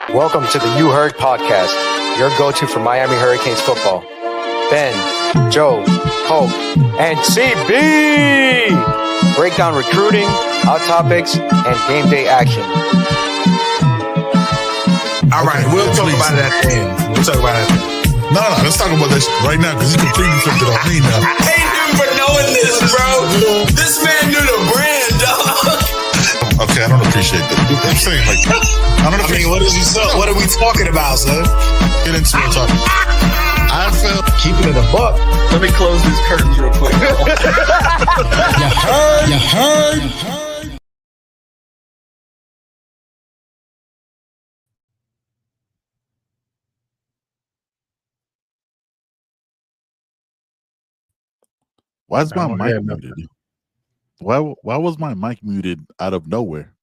Welcome to the You Heard podcast, your go-to for Miami Hurricanes football. Ben, Joe, Hope, and CB break down recruiting, hot topics, and game day action. All right, we'll talk about it at the end. No, let's talk about this right now because he completely flipped it on me now. I hate him for knowing this, bro. This man knew the brand, dog. Okay, I don't appreciate that. I'm saying, like, what are we talking about, son? Get into it, talk. I felt Keeping it a buck. Let me close these curtains real quick. You heard. why is my mic muted? Why was my mic muted out of nowhere?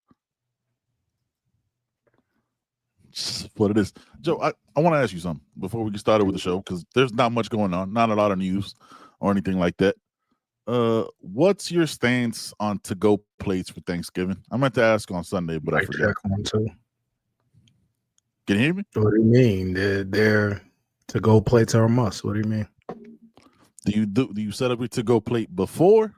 Just what it is. Joe, I want to ask you something before we get started with the show because there's not much going on, not a lot of news or anything like that. What's your stance on to-go plates for Thanksgiving? I meant to ask on Sunday, but I forgot. One too. Can you hear me? What do you mean? They're to-go plates are a must. What do you mean? Do you set up your to-go plate before,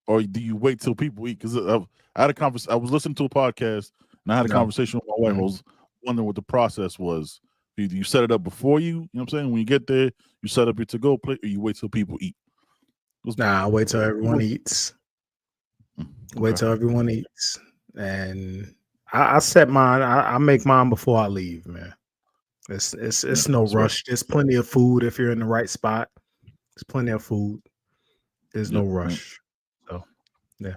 or do you wait till people eat? Because I had a conversation. I was listening to a podcast, and I had a conversation with my wife. I was wondering what the process was. Do you set it up before you know what I'm saying? When you get there, you set up your to-go plate, or you wait till people eat? Nah, I wait till everyone eats. Okay. Wait till everyone eats, and I set mine. I make mine before I leave, man. It's no rush. There's plenty of food if you're in the right spot. There's plenty of food. There's no rush. So, yeah.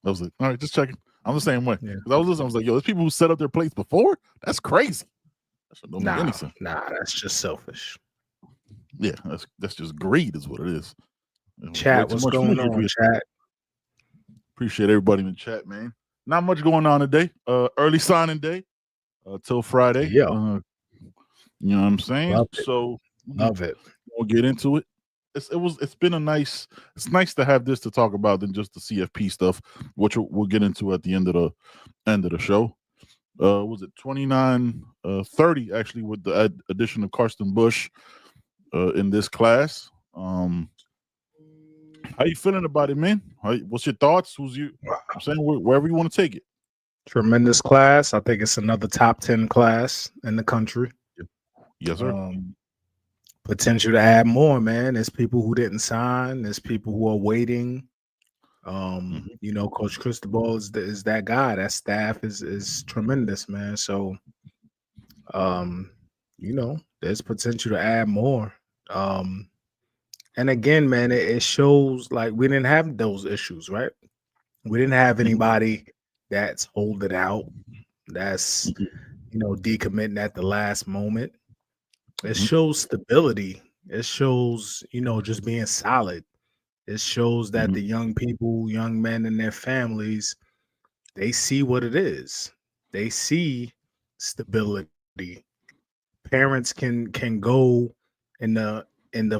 That was it. All right, just checking. I'm the same way. Yeah. I was listening. I was like, yo, there's people who set up their plates before? That's crazy. That should don't make any sense. Nah, that's just selfish. Yeah, that's just greed is what it is. Chat, what's going on, chat? Appreciate everybody in the chat, man. Not much going on today. Early signing day till Friday. Yeah. You know what I'm saying? Love it. We'll get into it. It's nice to have this to talk about than just the CFP stuff, which we'll get into at the end of the show. Was it 29-30 actually with the addition of Karsten Bush in this class? How you feeling about it, man? What's your thoughts? I'm saying wherever you want to take it. Tremendous class. I think it's another top 10 class in the country. Yes, sir. Potential to add more, man. There's people who didn't sign. There's people who are waiting. You know, Coach Cristobal is that guy. That staff is tremendous, man. So, you know, there's potential to add more. And again, man, it shows like we didn't have those issues, right? We didn't have anybody that's holding out, that's, you know, decommitting at the last moment. It shows stability. It shows, you know, just being solid. It shows that the young people, young men and their families, they see what it is. They see stability. Parents can go in the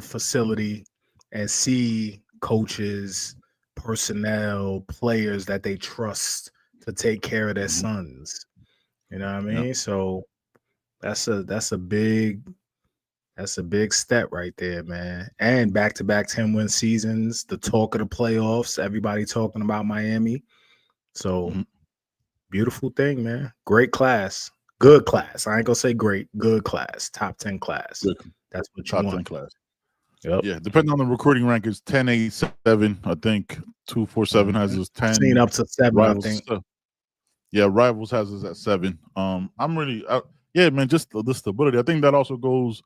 facility and see coaches, personnel, players that they trust to take care of their sons. You know what I mean? Yep. So that's a big step right there, man. And back-to-back 10-win seasons, the talk of the playoffs, everybody talking about Miami. So beautiful thing, man. Great class. Good class. I ain't gonna say great. Good class. Top 10 class. Good. That's what you Top want. 10 class. Yep. Yeah, depending on the recruiting rank, is 10, 8, 7. I think 247 has us 10. Seen up to 7, Rivals, I think. Rivals has us at 7. I'm really, man, just the stability. I think that also goes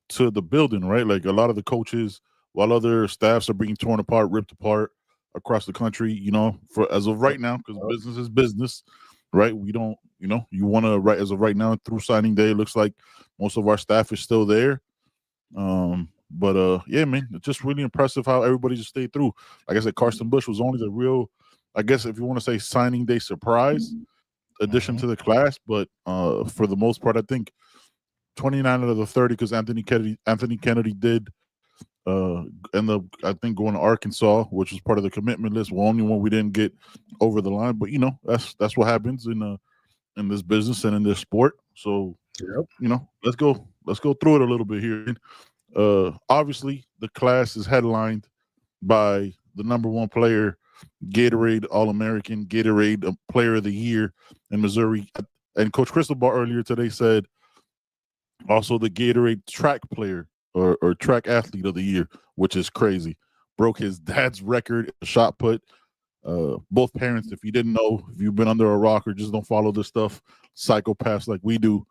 to the building, right? Like a lot of the coaches, while other staffs are being torn apart, ripped apart across the country, you know, for as of right now, because business is business, right? We don't, you know, you want to, right, as of right now, through signing day, it looks like most of our staff is still there. But man, it's just really impressive how everybody just stayed through. Like I said, Karsten Bush was only the real, I guess, if you want to say signing day surprise addition to the class. But for the most part, I think 29 out of the 30, because Anthony Kennedy did end up, I think, going to Arkansas, which was part of the commitment list. Well, only one we didn't get over the line. But you know, that's what happens in in this business and in this sport. So, Yep. you know, let's go through it a little bit here. Obviously, the class is headlined by the number one player, Gatorade All-American, Gatorade Player of the Year in Missouri. And Coach Cristobal earlier today said also the Gatorade Track Player or Track Athlete of the Year, which is crazy. Broke his dad's record shot put. Both parents, if you didn't know, if you've been under a rock or just don't follow this stuff, psychopaths like we do.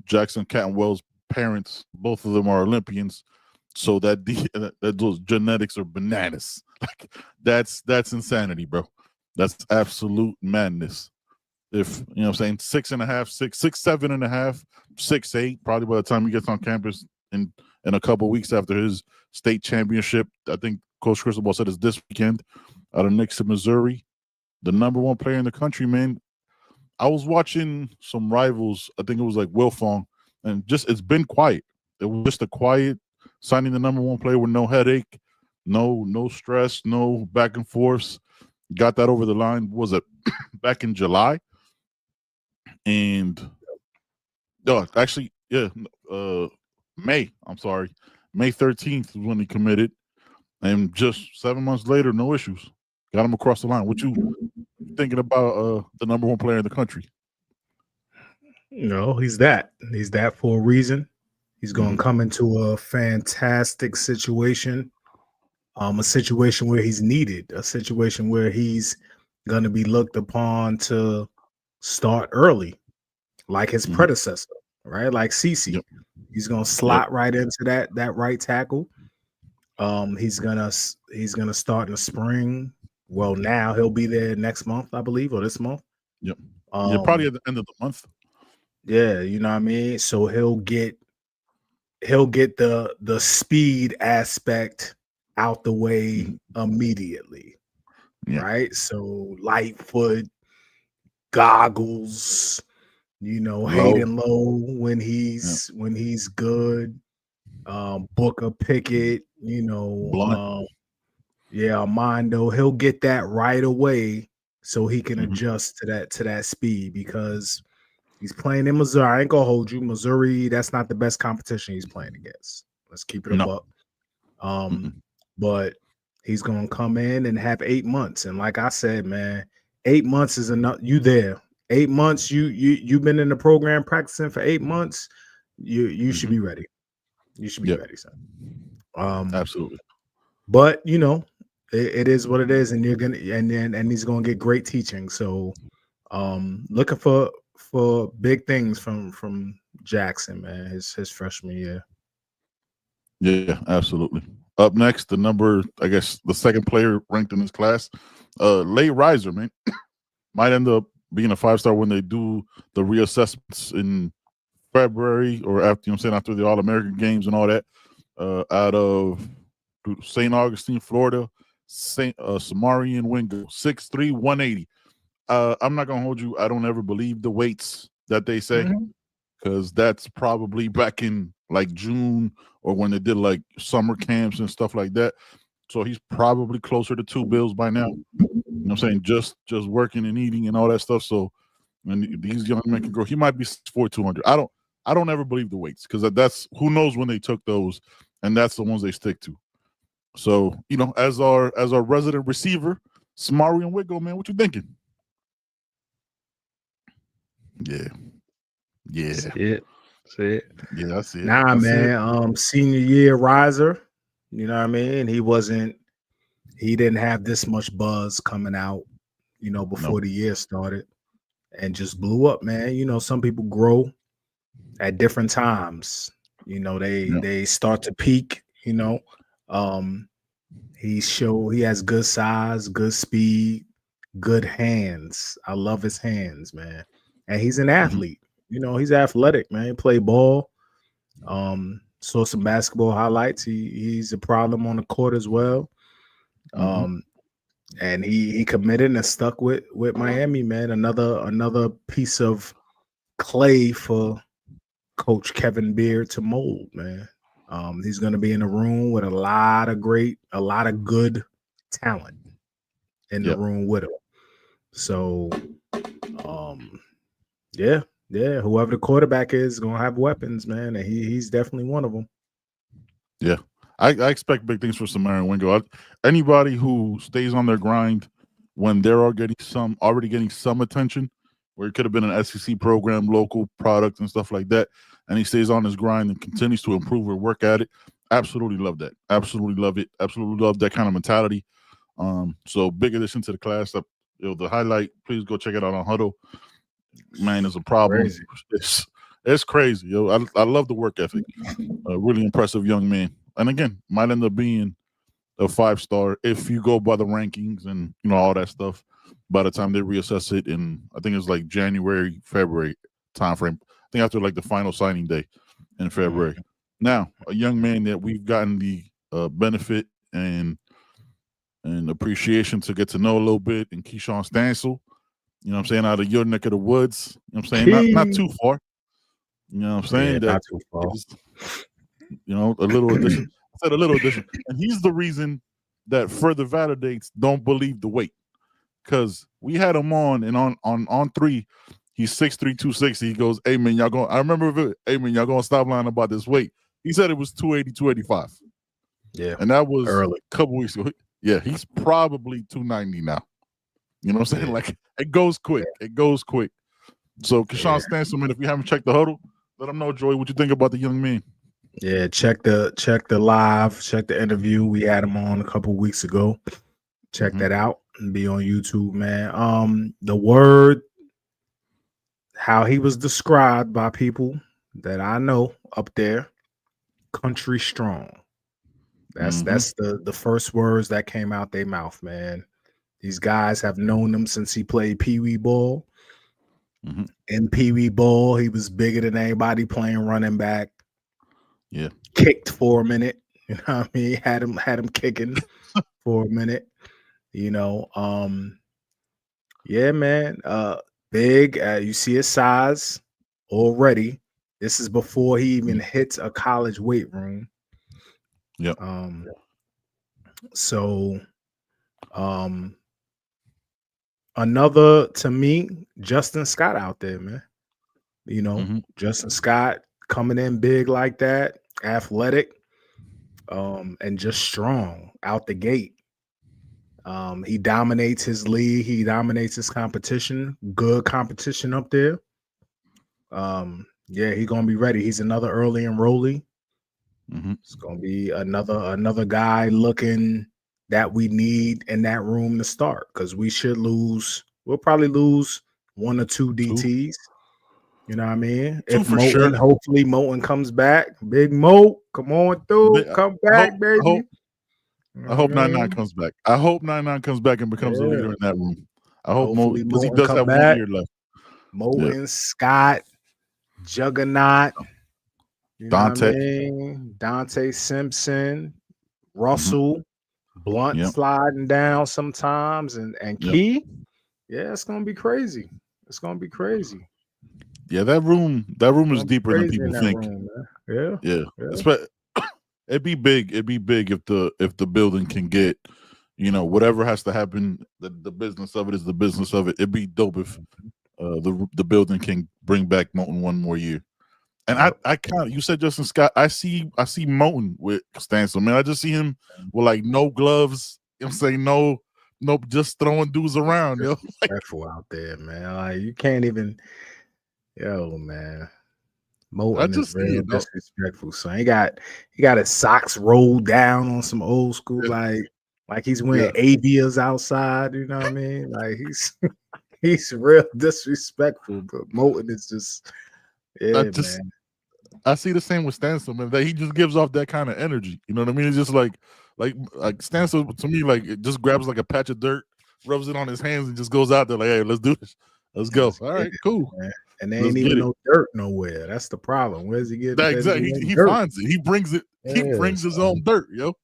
Jackson Cantwell's parents, both of them are Olympians, so that those genetics are bananas. Like that's insanity, bro. That's absolute madness. If you know what I'm saying, 6.5, 7.5, 6'8", probably by the time he gets on campus in a couple weeks after his state championship. I think Coach Cristobal said it's this weekend out of Nixon, Missouri. The number one player in the country, man. I was watching some rivals. I think it was like Wilfong, and just it's been quiet. It was just a quiet signing the number one player with no headache, no stress, no back and forth. Got that over the line. Was it back in July? And actually, yeah, May. I'm sorry, May 13th was when he committed, and just 7 months later, no issues. Got him across the line. What you thinking about the number one player in the country? No, he's that for a reason. He's going to come into a fantastic situation, a situation where he's needed, a situation where he's going to be looked upon to start early, like his predecessor, right? Like CC. Yep. He's going to slot right into that right tackle. He's gonna start in the spring. Well, now he'll be there next month, I believe, or this month. Yep. Yeah, probably at the end of the month. Yeah, you know what I mean? So he'll get the speed aspect out the way immediately. Yeah. Right? So light foot, goggles, Hayden low when he's good. Booker, Pickett, Armando, he'll get that right away so he can adjust to that speed, because he's playing in Missouri. I ain't gonna hold you. Missouri, that's not the best competition he's playing against. Let's keep it up. But he's gonna come in and have 8 months. And like I said, man, 8 months is enough. You there. 8 months, you've been in the program practicing for 8 months. You should be ready. You should be ready, son. Absolutely. But it is what it is, and you're gonna and he's gonna get great teaching. So looking for big things from Jackson, man, his freshman year. Yeah, absolutely. Up next, the second player ranked in this class, late riser, man. Might end up being a 5-star when they do the reassessments in February or after after the All-American games and all that. Out of St. Augustine, Florida, Samarian Wingo, 6'3", 180. I'm not gonna hold you. I don't ever believe the weights that they say, because that's probably back in like June or when they did like summer camps and stuff like that. So he's probably closer to 2 bills by now. You know what I'm saying? Just working and eating and all that stuff. So when these young men can grow, he might be 6'4", 200. I don't ever believe the weights, because that's who knows when they took those, and that's the ones they stick to. So, as our resident receiver, Samarian Wingo, man, what you thinking? Yeah. That's it. Yeah, that's it. Nah, that's man. It. Senior year riser. You know what I mean? He didn't have this much buzz coming out, before the year started, and just blew up, man. Some people grow at different times. They start to peak, he has good size, good speed, good hands. I love his hands, man. And he's an athlete. He's athletic, man. He play ball. Saw some basketball highlights. He's a problem on the court as well. And he committed and stuck with Miami, man. Another piece of clay for Coach Kevin Beard to mold, man. He's going to be in a room with a lot of good talent in the room with him. So, Yeah. Whoever the quarterback is gonna have weapons, man, and he's definitely one of them. Yeah. I expect big things for Samarian Wingo. Anybody who stays on their grind when they're already getting some attention, where it could have been an SEC program, local product, and stuff like that, and he stays on his grind and continues to improve or work at it. Absolutely love that. Absolutely love it. Absolutely love that kind of mentality. So big addition to the class. The highlight, please go check it out on Huddle. Man, is a problem. Crazy. It's crazy, yo. I love the work ethic. A really impressive young man. And again, might end up being a 5-star if you go by the rankings and all that stuff. By the time they reassess it in, I think it's like January, February timeframe. I think after like the final signing day in February. Now, a young man that we've gotten the benefit and appreciation to get to know a little bit, and Keshan Stansel. You know what I'm saying? Out of your neck of the woods. You know what I'm saying? Not too far. You know what I'm saying? Yeah, not too far. A little addition. I said a little addition. And he's the reason that further validates don't believe the weight. Because we had him on, and on 3, he's 6'3", 260. He goes, hey, man, y'all going – I remember, hey, man, y'all going to stop lying about this weight. He said it was 280, 285. Yeah. And that was early. A couple weeks ago. Yeah, he's probably 290 now. You know what I'm saying? Yeah. Like, it goes quick. Yeah. It goes quick. So, Keshan Stansel, man, if you haven't checked the Huddle, let them know, Joy, what you think about the young man. Yeah, check the live, check the interview. We had him on a couple weeks ago. Check that out and be on YouTube, man. The word, how he was described by people that I know up there, country strong. That's the first words that came out their mouth, man. These guys have known him since he played Pee Wee ball. In Pee Wee ball, he was bigger than anybody playing running back. Yeah, kicked for a minute. You know what I mean? Had him kicking for a minute. Yeah, man. Big. You see his size already. This is before he even hits a college weight room. Yep. So, another, to me, Justin Scott out there, man. Justin Scott coming in big like that, athletic, and just strong out the gate. He dominates his league. He dominates his competition. Good competition up there. Yeah, he's gonna be ready. He's another early enrollee. It's gonna be another guy looking that we need in that room to start, because we'll probably lose 1 or 2 DTs. You know what I mean? If for Moten, sure. Hopefully Moten comes back. Big Mo, come on through. Come back, baby. I hope 99 comes back. I hope 99 comes back and becomes a leader in that room. I hope Moten, because he does have 1 year left. Moten, Scott, Juggernaut, Dante. Dante Simpson, Russell, Blunt sliding down sometimes, and Key. Yeah, it's gonna be crazy. It's gonna be crazy. Yeah, that room is deeper than people think. Yeah. It'd be big. It'd be big if the building can get, whatever has to happen. The business of it is the business of it. It'd be dope if the building can bring back Moten 1 more year. And I kind of, you said Justin Scott. I see Moten with Stansel, man. I just see him with like no gloves. You know what I'm saying? No, just throwing dudes around. Disrespectful out there, man. Like, you can't even. Yo, man. Moten is real disrespectful. So he got his socks rolled down on some old school, like he's wearing avias outside. You know what I mean? Like he's real disrespectful. But Moten is just, man. I see the same with Stansel, man. That he just gives off that kind of energy. You know what I mean? It's just like Stansel to me, like, it just grabs like a patch of dirt, rubs it on his hands, and just goes out there like, hey, let's do this. Let's go. All right, cool. Man. And there ain't even no dirt nowhere. That's the problem. Where's he getting? Exactly. He finds it. He brings it. He brings his own dirt, yo.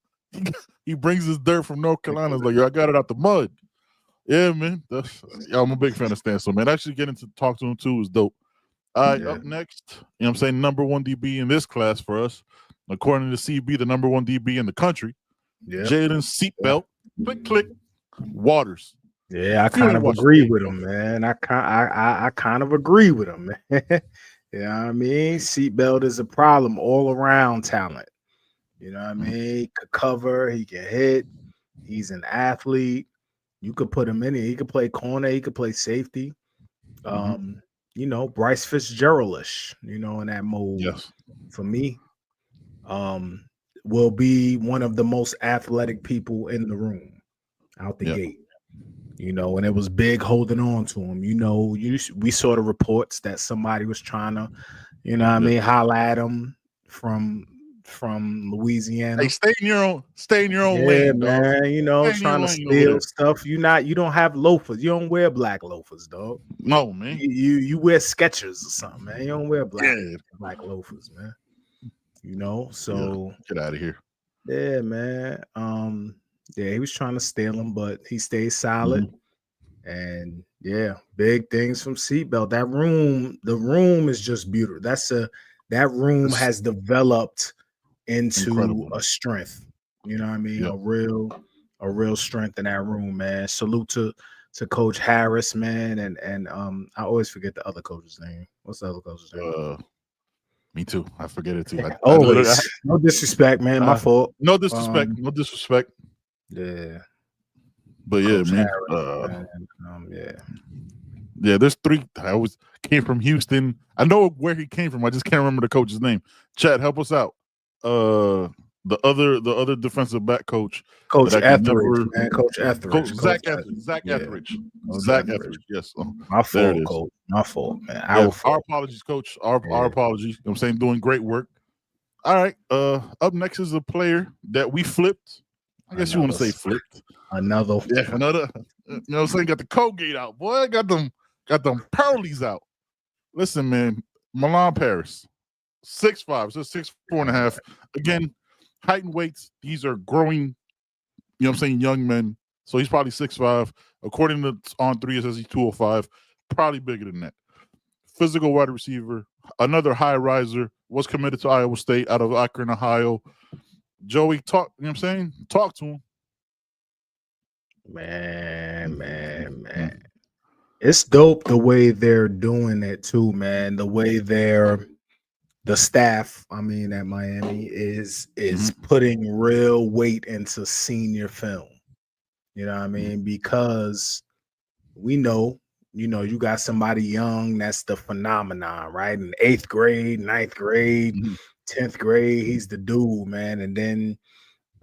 He brings his dirt from North Carolina. It's like, yo, I got it out the mud. Yeah, man. I'm a big fan of Stansel, man. Actually getting to talk to him too is dope. All right, up next, you know what I'm saying, number 1 DB in this class for us, according to CB, the number 1 DB in the country. Jaden Seatbelt, click, Waters. Yeah, I If you kind ain't of watched agree the game, with him, man. I kind of agree with him, man. You know what I mean? Seatbelt is a problem all around talent. You know what I mean? He could cover, he can hit, he's an athlete. You could put him in here. He could play corner, he could play safety. You know, Bryce Fitzgeraldish, you know, in that mode yes, for me. Will be one of the most athletic people in the room out the yeah, gate. You know, and it was big holding on to him. You know, we saw the reports that somebody was trying to, you know what I mean, holla at him from Louisiana. Hey, stay in your own Yeah, lane, dog. man. You know, Stay in your trying to lane over steal there. stuff. You don't have loafers. You don't wear black loafers, dog. No, man. You wear Skechers or something, man. You don't wear black Yeah, loafers, man. You know, yeah. so Get out of here. yeah, man. Yeah, he was trying to steal him, but he stayed solid. And yeah, big things from Seatbelt. The room is just beautiful. That room It's has developed into incredible. a strength. You know what I mean? Yep. A real strength in that room, man. Salute to Coach Harris, man. And I always forget the other coach's name. What's the other coach's name? Me too. I forget it too. Always. No disrespect, man. My fault. No disrespect. No disrespect. Yeah. But yeah, Coach man. Harris, man. Yeah. Yeah, there's three. I always came from Houston. I know where he came from. I just can't remember the coach's name. Chad, help us out. The other defensive back coach. Coach Etheridge, man. Coach Etheridge. Zach Etheridge. Zach Etheridge. Yes. My there fault, it is. Coach. My fault, man. Our apologies, Coach. Our apologies. I'm saying doing great work. All right. Up next is a player that we flipped. I guess you want to say flipped. Another. Yeah, another. You know what I'm saying? Got the Colgate out, boy. Got them pearlies out. Listen, man. Milan Paris, 6'5", so 6'4.5". Again, height and weights. These are growing. You know what I'm saying? Young men. So he's probably 6'5". According to On3, it says he's 205. Probably bigger than that. Physical wide receiver. Another high riser. Was committed to Iowa State out of Akron, Ohio. Joey, talk. You know what I'm saying? Talk to him. Man. It's dope the way they're doing it too, man. The way the staff, I mean, at Miami is putting real weight into senior film. You know what I mean? Because we know, you got somebody young that's the phenomenon, right? In 8th grade, 9th grade, 10th grade, he's the dude, man. And then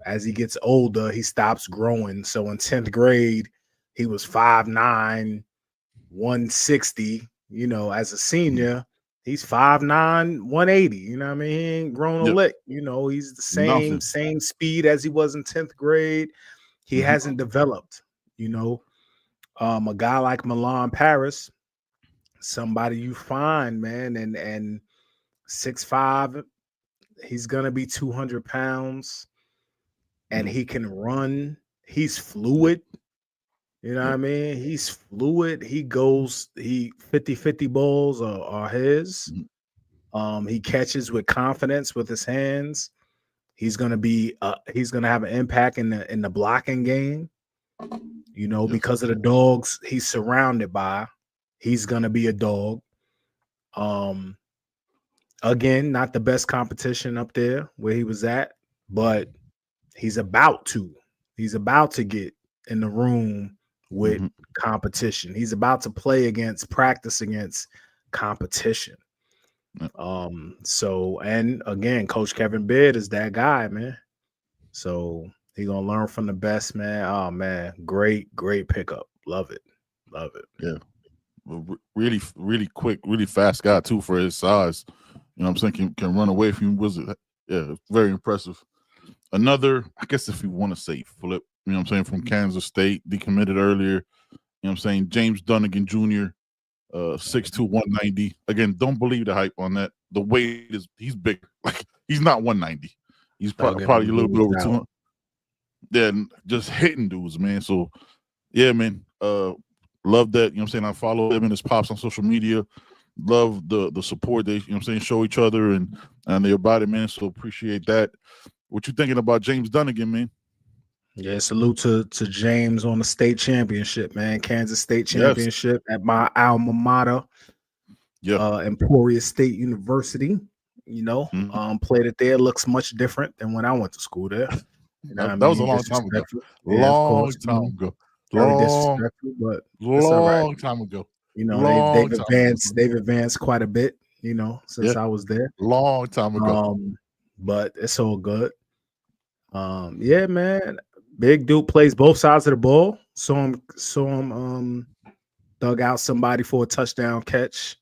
as he gets older, he stops growing. So in 10th grade, he was 5'9", 160. As a senior, he's 5'9", 180. You know what I mean? He ain't grown a lick. He's the same speed as he was in 10th grade. He hasn't developed, a guy like Milan Paris, somebody you find, man, and 6'5", he's gonna be 200 pounds. And he can run. He's fluid. You know what I mean? He's fluid. He 50-50 balls are his. He catches with confidence with his hands. He's gonna have an impact in the blocking game. Because of the dogs he's surrounded by, he's gonna be a dog. Again, not the best competition up there where he was at, but he's about to get in the room with competition. He's about to practice against competition. So, and again, Coach Kevin Beard is that guy, man. So he gonna learn from the best, man. Oh man, great pickup. Love it. Yeah. Really, really quick, really fast guy too for his size. You know what I'm saying? Can run away from you. Yeah, very impressive. Another, I guess if you want to say flip, you know what I'm saying, from Kansas State, decommitted earlier. You know what I'm saying? James Dunigan Jr., 6'2", 190. Again, don't believe the hype on that. The weight he's big. Like, he's not 190. He's probably a little bit over 200. Yeah, just hitting dudes, man. So, yeah, man. Love that. You know what I'm saying? I follow him and his pops on social media. Love the support they, you know what I'm saying, show each other and they're about it, man. So appreciate that. What you thinking about James Dunigan, man? Yeah, salute to James on the state championship, man. Kansas State Yes. championship at my alma mater, Yeah. Emporia State University. Played it there. Looks much different than when I went to school there. You know what I That was a mean? long time ago. Disrespectful. Yeah, of Long course. time ago. Very Long, disrespectful, but it's all right. long time ago. They've advanced quite a bit, since I was there. Long time ago. But it's all good. Yeah, man. Big dude plays both sides of the ball. Saw him dug out somebody for a touchdown catch.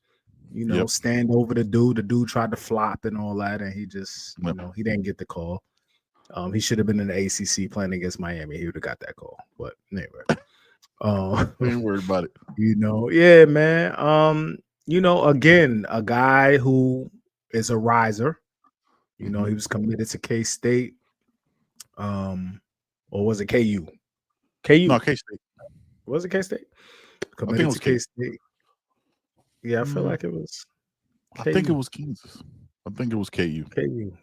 Stand over the dude. The dude tried to flop and all that, and he just, he didn't get the call. He should have been in the ACC playing against Miami. He would have got that call. But anyway, Ain't worried about it. Yeah, man. Again, a guy who is a riser. He was committed to K-State. Or was it KU? KU. No, K-State. Was it K-State? Committed I think it was to K-State. Yeah, I feel like it was. KU. I think it was Kansas. I think it was KU.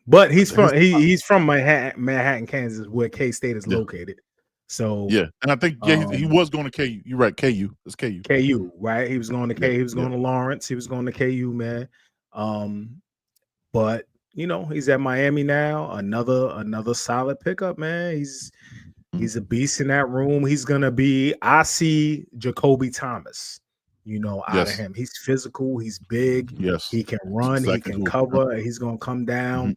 But he's from Manhattan, Kansas, where K-State is located. So and I think he was going to KU. You're right, KU. It's KU. KU, right? He was going to KU. He was going to Lawrence. He was going to KU, man. But he's at Miami now. Another solid pickup, man. He's a beast in that room. He's gonna be. I see Jacoby Thomas. Out of him. He's physical. He's big. Yes, he can run. He can cover. He's gonna come down.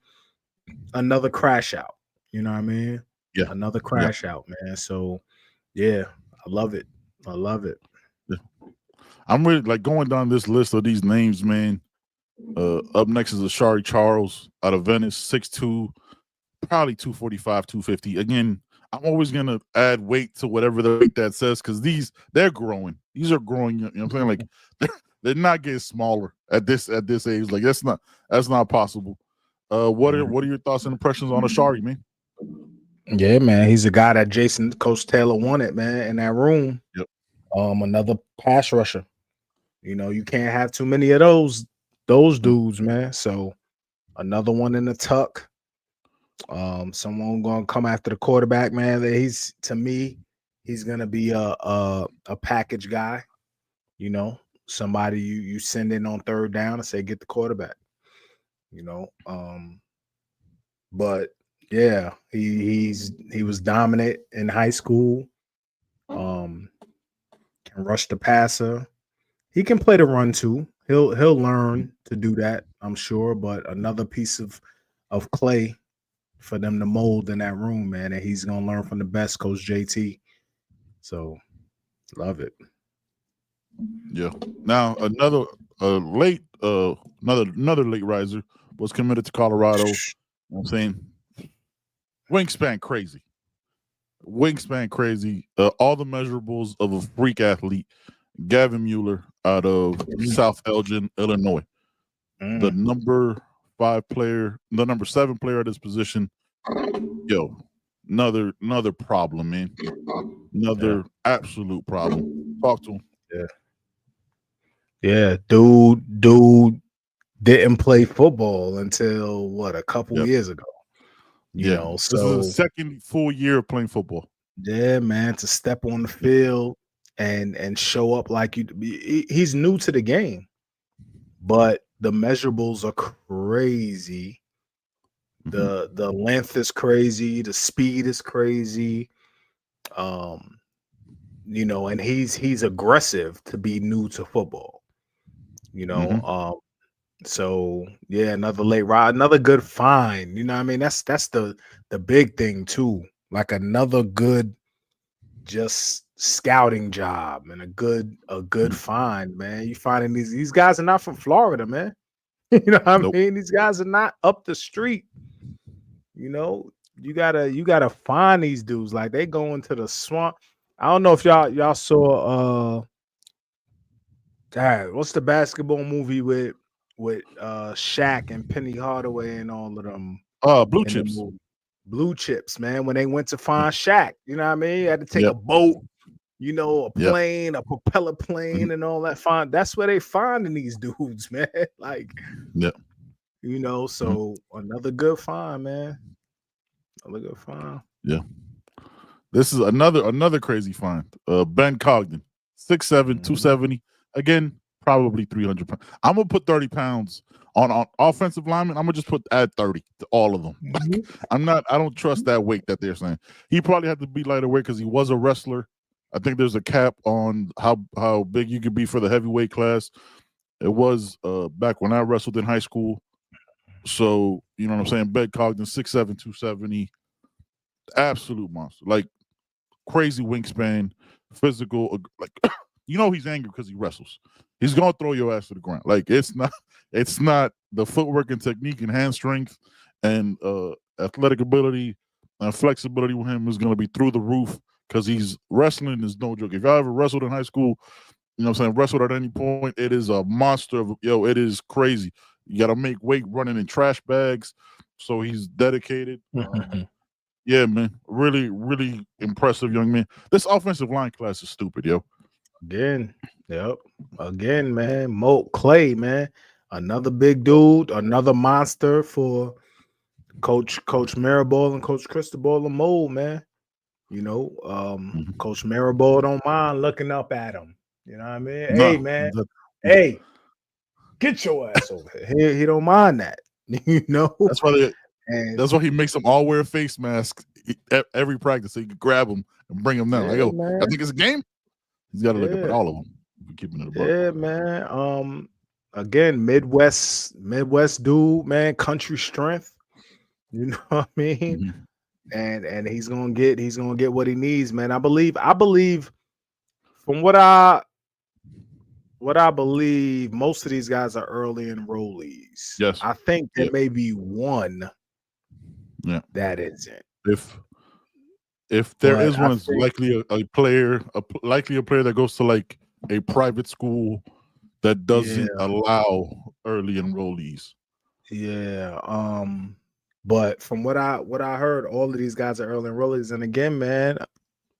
Another crash out. You know what I mean? Yeah, another crash out, man. So, yeah, I love it. Yeah. I'm really like going down this list of these names, man. Up next is Ashari Charles out of Venice, 6'2", probably 245, 250. Again, I'm always gonna add weight to whatever the weight that says because they're growing. These are growing. You know what I'm saying? Like they're not getting smaller at this age. Like that's not possible. What are your thoughts and impressions on Ashari, man? Yeah, man, he's a guy that Coach Taylor wanted, man, in that room. Yep. Another pass rusher. You can't have too many of those dudes, man. So another one in the tuck. Someone gonna come after the quarterback, man. He's gonna be a package guy. Somebody you send in on third down and say get the quarterback. But yeah, he was dominant in high school. Can rush the passer. He can play the run too. He'll learn to do that, I'm sure. But another piece of clay for them to mold in that room, man. And he's gonna learn from the best, Coach JT. So love it. Yeah. Now another late riser was committed to Colorado. You know what I'm saying? Wingspan crazy. All the measurables of a freak athlete. Gavin Mueller out of South Elgin, Illinois. The number 7 player at his position. Yo, another problem, man. Another absolute problem. Talk to him. Yeah, dude didn't play football until a couple years ago. So this is his second full year of playing football. Yeah, man, to step on the field and show up like he's new to the game, but the measurables are crazy. The length is crazy, the speed is crazy. And he's aggressive to be new to football. So yeah, another late ride, another good find. You know what I mean? That's the big thing too. Like another good just scouting job and a good find, man. You finding these guys are not from Florida, man. You know what I mean? These guys are not up the street. You gotta find these dudes. Like they go into the swamp. I don't know if y'all saw what's the basketball movie with Shaq and Penny Hardaway and all of them? Blue Chips. Blue Chips, man. When they went to find Shaq, you know what I mean? Had to take a boat, a plane, a propeller plane, and all that. That's where they finding these dudes, man. Like, so another good find, man. Another good find. Yeah. This is another crazy find. Ben Cogden, 6'7", 270. Again, probably 300 pounds. I'm gonna put 30 pounds on offensive linemen. I'm gonna add 30 to all of them. Like, I don't trust that weight that they're saying. He probably had to be lighter weight because he was a wrestler. I think there's a cap on how big you could be for the heavyweight class. It was back when I wrestled in high school. So, you know what I'm saying? Ben Cogden, 6'7", 270. Absolute monster. Like, crazy wingspan, physical. Like, you know he's angry because he wrestles. He's gonna throw your ass to the ground. Like, it's not the footwork and technique and hand strength and athletic ability and flexibility with him is gonna be through the roof because he's wrestling is no joke. If y'all ever wrestled in high school, you know what I'm saying, wrestled at any point, it is a monster. It is crazy. You got to make weight running in trash bags. So he's dedicated. Yeah, man. Really, really impressive young man. This offensive line class is stupid, yo. Again, yep. Again, man. Mo Clay, man. Another big dude, another monster for Coach Maribor and Coach Cristobal and Mo, man. You know, Coach Maribor don't mind looking up at him. You know what I mean? Hey, man. Hey, get your ass over here. He don't mind that. You know? That's why he makes them all wear a face mask every practice so you can grab them and bring them down. Yeah, I think it's a game. He's got to look up at all of them. Keeping it above. Yeah, man. Again, Midwest dude, man, country strength. You know what I mean? And he's gonna get what he needs, man. I believe from what I believe, most of these guys are early enrollees. Yes. I think there may be one that isn't. If there is one, it's likely a player that goes to like a private school that doesn't allow early enrollees. Yeah. But from what I heard, all of these guys are early enrollees. And again, man,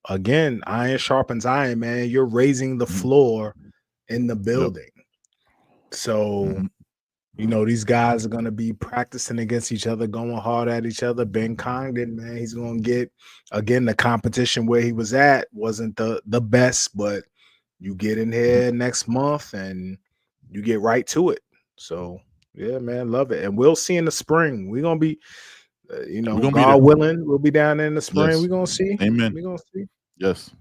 iron sharpens iron, man. You're raising the floor in the building. So, you know, these guys are going to be practicing against each other, going hard at each other. Ben Congdon, man, he's going to get, again, the competition where he was at wasn't the best, but you get in here next month and you get right to it. So, yeah, man, love it. And we'll see in the spring. We're going to be, God willing, we'll be down there in the spring. Yes. We're going to see. Amen. We're going to see. Yes.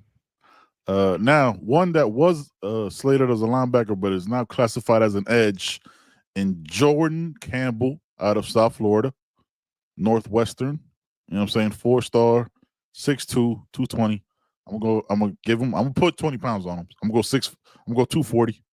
Now, one that was slated as a linebacker, but is now classified as an edge, in Jordan Campbell out of South Florida, Northwestern. You know what I'm saying? 4-star, 6'2", 220. I'm gonna put 20 pounds on him. I'm gonna go 240.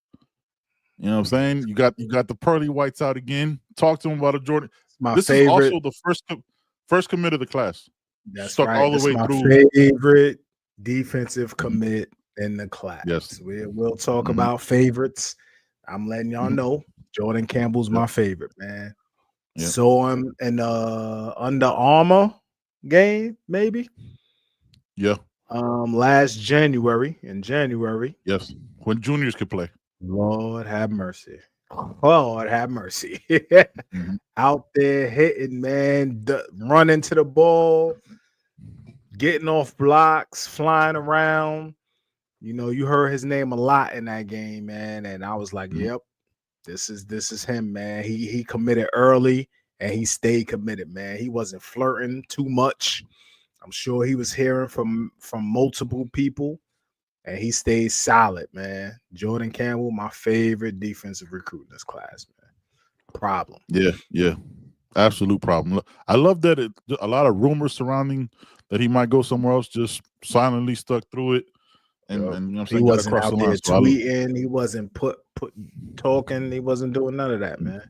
You know what I'm saying? You got the pearly whites out again. Talk to him about a Jordan. This favorite. Is also the first commit of the class. That's stuck right. all the That's way through. Favorite defensive commit in the class. Yes. We'll talk about favorites. I'm letting y'all know Jordan Campbell's my favorite, man. Yeah. So I'm in Under Armour game, maybe. Yeah. Last January. Yes. When juniors could play. Lord have mercy. Out there hitting, man, running to the ball, getting off blocks, flying around. You know, you heard his name a lot in that game, man. And I was like, yep, this is him, man. He committed early and he stayed committed, man. He wasn't flirting too much. I'm sure he was hearing from multiple people. And he stayed solid, man. Jordan Campbell, my favorite defensive recruit in this class, man. Problem. Yeah. Absolute problem. I love that a lot of rumors surrounding that he might go somewhere else, just silently stuck through it. And you know what I'm saying? He wasn't out there tweeting. He wasn't talking. He wasn't doing none of that, man.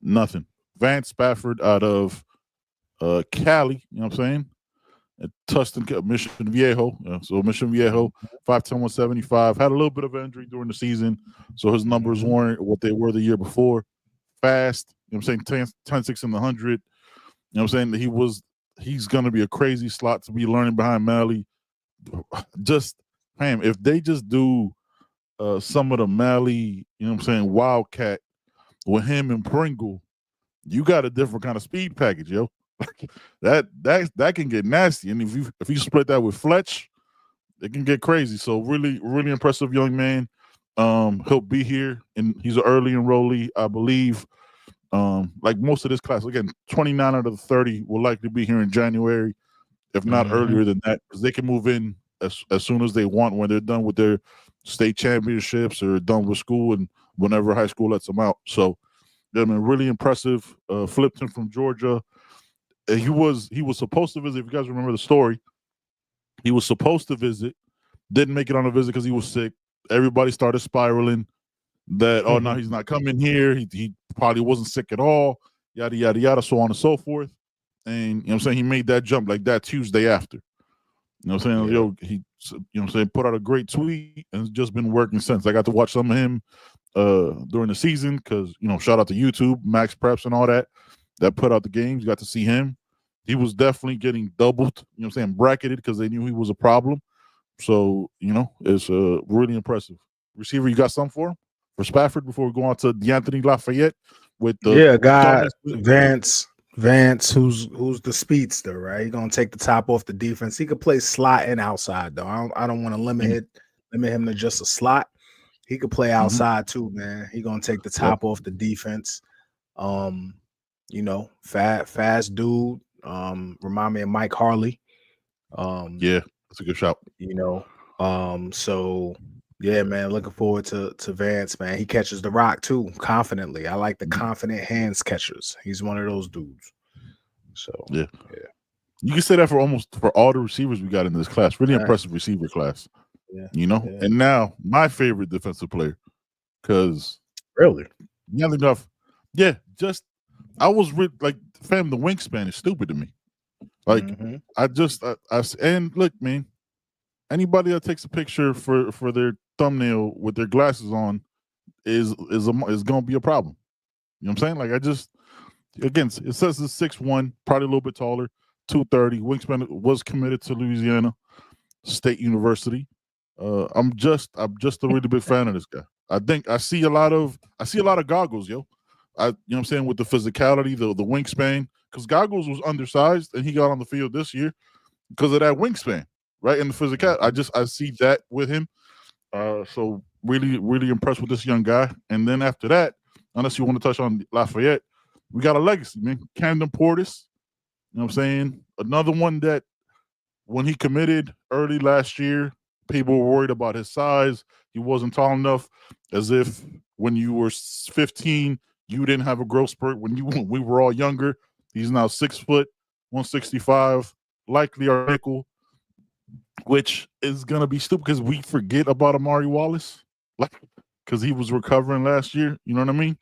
Nothing. Vance Spafford out of Cali, you know what I'm saying? At Tustin, Mission Viejo. So Mission Viejo, 5'10", 175. Had a little bit of injury during the season, so his numbers weren't what they were the year before. Fast, you know what I'm saying? 10-6 in the 100. You know what I'm saying? He's going to be a crazy slot to be learning behind Mallerie. Just, man, if they just do some of the Mallerie, you know what I'm saying, Wildcat with him and Pringle, you got a different kind of speed package, yo. that can get nasty. And if you split that with Fletch, it can get crazy. So really, really impressive young man. He'll be here, and he's an early enrollee, I believe. Like most of this class, again, 29 out of the 30 will likely be here in January, if not earlier than that, because they can move in as soon as they want when they're done with their state championships or done with school and whenever high school lets them out. So, yeah, man, really impressive. Flipped him from Georgia. He was supposed to visit. If you guys remember the story, he was supposed to visit, didn't make it on a visit because he was sick. Everybody started spiraling that, oh, no, he's not coming here. He probably wasn't sick at all, yada, yada, yada, so on and so forth. And, you know what I'm saying, he made that jump like that Tuesday after. You know what I'm saying? Yo, he, you know what I'm saying, put out a great tweet and it's just been working since. I got to watch some of him during the season because, you know, shout out to YouTube, Max Preps and all that put out the games. You got to see him. He was definitely getting doubled, you know what I'm saying, bracketed because they knew he was a problem. So, you know, it's really impressive. Receiver, you got something for him? For Spafford before we go on to DeAnthony Lafayette with the Vance, who's the speedster, right? He's gonna take the top off the defense. He could play slot and outside though. I don't want to limit him to just a slot. He could play outside too, man. He's gonna take the top off the defense. You know, fast dude. Remind me of Mike Harley. Yeah, that's a good shout. You know, so yeah, man, looking forward to Vance, man. He catches the rock too, confidently. I like the confident hands catchers. He's one of those dudes. So yeah. You can say that for all the receivers we got in this class. Really impressive receiver class. Yeah. You know? Yeah. And now my favorite defensive player. Because really? Young enough. Yeah, just I was like, fam, the wingspan is stupid to me. Like and look, man, anybody that takes a picture for their thumbnail with their glasses on is gonna be a problem. You know what I'm saying? Like again, it says it's 6'1", probably a little bit taller, 230. Wingspan was committed to Louisiana State University. I'm just a really big fan of this guy. I think I see a lot of goggles, yo. You know what I'm saying, with the physicality, the wingspan, because Goggles was undersized and he got on the field this year because of that wingspan, right? And the physicality. I see that with him. So really, really impressed with this young guy. And then after that, unless you want to touch on Lafayette, we got a legacy, man. Camden Portis, you know what I'm saying? Another one that when he committed early last year, people were worried about his size. He wasn't tall enough, as if when you were 15, you didn't have a growth spurt when we were all younger. He's now 6 foot, 165, likely our nickel, which is gonna be stupid because we forget about Amari Wallace, like because he was recovering last year. You know what I mean?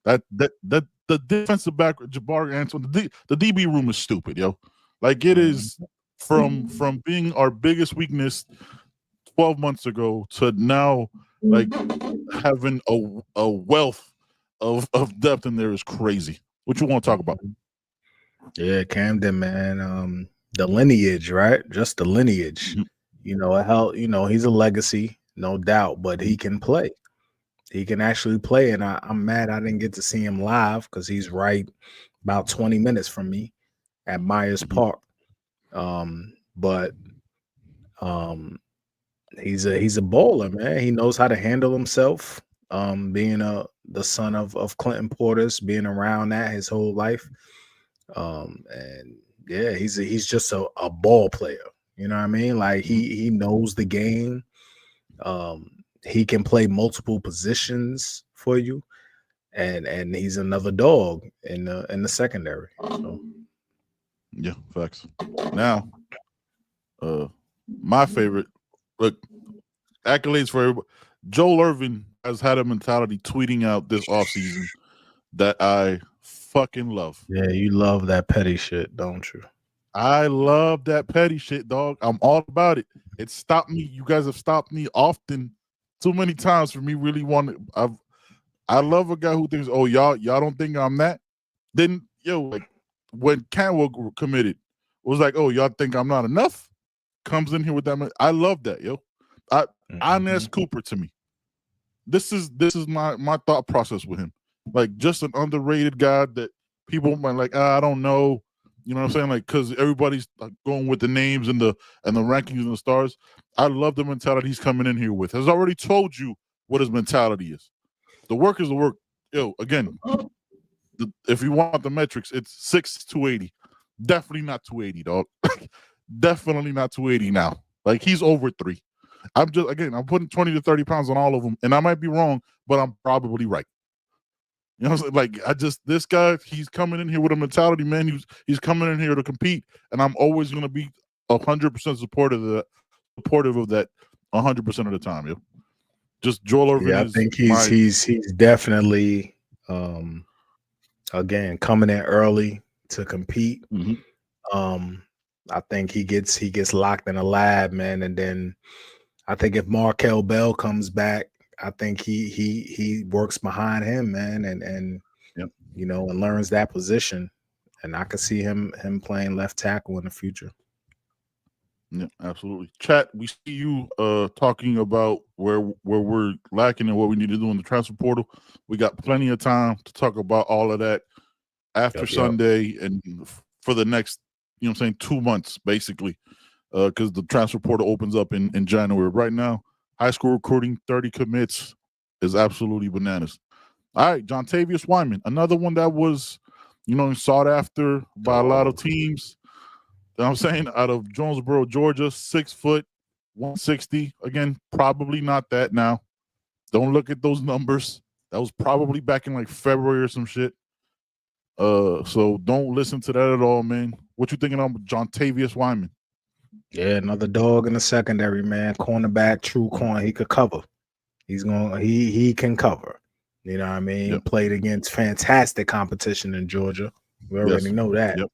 That the defensive back, Jabbar Antoine, the DB room is stupid, yo. Like it is from being our biggest weakness 12 months ago to now, like having a wealth of depth in there is crazy. What you want to talk about? Yeah, Camden, man. The lineage, right? Just the lineage. You know, he's a legacy, no doubt, but he can play. He can actually play, and I'm mad I didn't get to see him live because he's right about 20 minutes from me at Myers Park. But he's a bowler, man. He knows how to handle himself. Being the son of Clinton Portis, being around that his whole life. And yeah, he's just a ball player. You know what I mean? Like he knows the game. He can play multiple positions for you, and he's another dog in the secondary. So. Yeah, facts. Now, my favorite, look, accolades for everybody. Joel Irvin has had a mentality tweeting out this offseason that I fucking love. Yeah, you love that petty shit, don't you? I love that petty shit, dog. I'm all about it. It stopped me. You guys have stopped me often, too many times for me really wanting. I love a guy who thinks, oh, y'all don't think I'm that. Then, like when Cantwell committed, it was like, oh, y'all think I'm not enough? Comes in here with that. I love that, yo. Inez Cooper to me. This is my thought process with him. Like just an underrated guy that people might like, I don't know. You know what I'm saying? Like, because everybody's like going with the names and the rankings and the stars. I love the mentality he's coming in here with. Has already told you what his mentality is. The work is the work. Yo, again, if you want the metrics, it's 6 280. Definitely not 280, dog. Definitely not 280 now. Like, he's over 3. I'm putting 20 to 30 pounds on all of them, and I might be wrong, but I'm probably right. You know what I'm saying? Like, this guy, he's coming in here with a mentality, man. He's coming in here to compete, and I'm always going to be 100% supportive of that 100% of the time, yo. Just Joel Irvin I think he's definitely again coming in early to compete. I think he gets locked in a lab, man, and then I think if Markel Bell comes back, I think he works behind him, man, and you know, and learns that position, and I could see him playing left tackle in the future. Yeah, absolutely. Chat, we see you talking about where we're lacking and what we need to do in the transfer portal. We got plenty of time to talk about all of that after Sunday and for the next, you know what I'm saying, 2 months, basically, because the transfer portal opens up in January. Right now, high school recruiting, 30 commits is absolutely bananas. All right, Jontavius Wyman, another one that was, you know, sought after by a lot of teams. You know what I'm saying, out of Jonesboro, Georgia, 6 foot, 160. Again, probably not that now. Don't look at those numbers. That was probably back in like February or some shit. So don't listen to that at all, man. What you thinking of Jontavius Wyman? Yeah, another dog in the secondary, man. Cornerback, true corner. He could cover. He can cover. You know what I mean? Yep. Played against fantastic competition in Georgia. We already know that. Yep.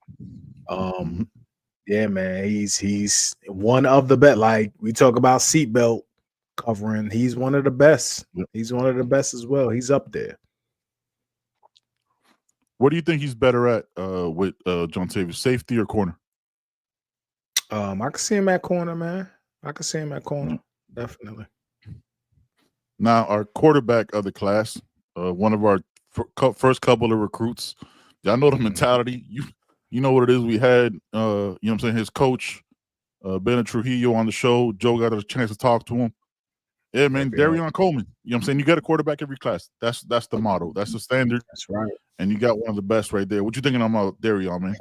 Yeah, man. He's one of the best. Like, we talk about seatbelt covering. He's one of the best. Yep. He's one of the best as well. He's up there. What do you think he's better at with Jontavius, safety or corner? I can see him at corner, man. I can see him at corner. Definitely. Now, our quarterback of the class, one of our first couple of recruits. Y'all know the mentality. You know what it is. We had, you know what I'm saying, his coach, Ben Trujillo, on the show. Joe got a chance to talk to him. Yeah, man, Darion Coleman. You know what I'm saying? You got a quarterback every class. That's the motto. That's the standard. That's right. And you got one of the best right there. What you thinking about Darion, man?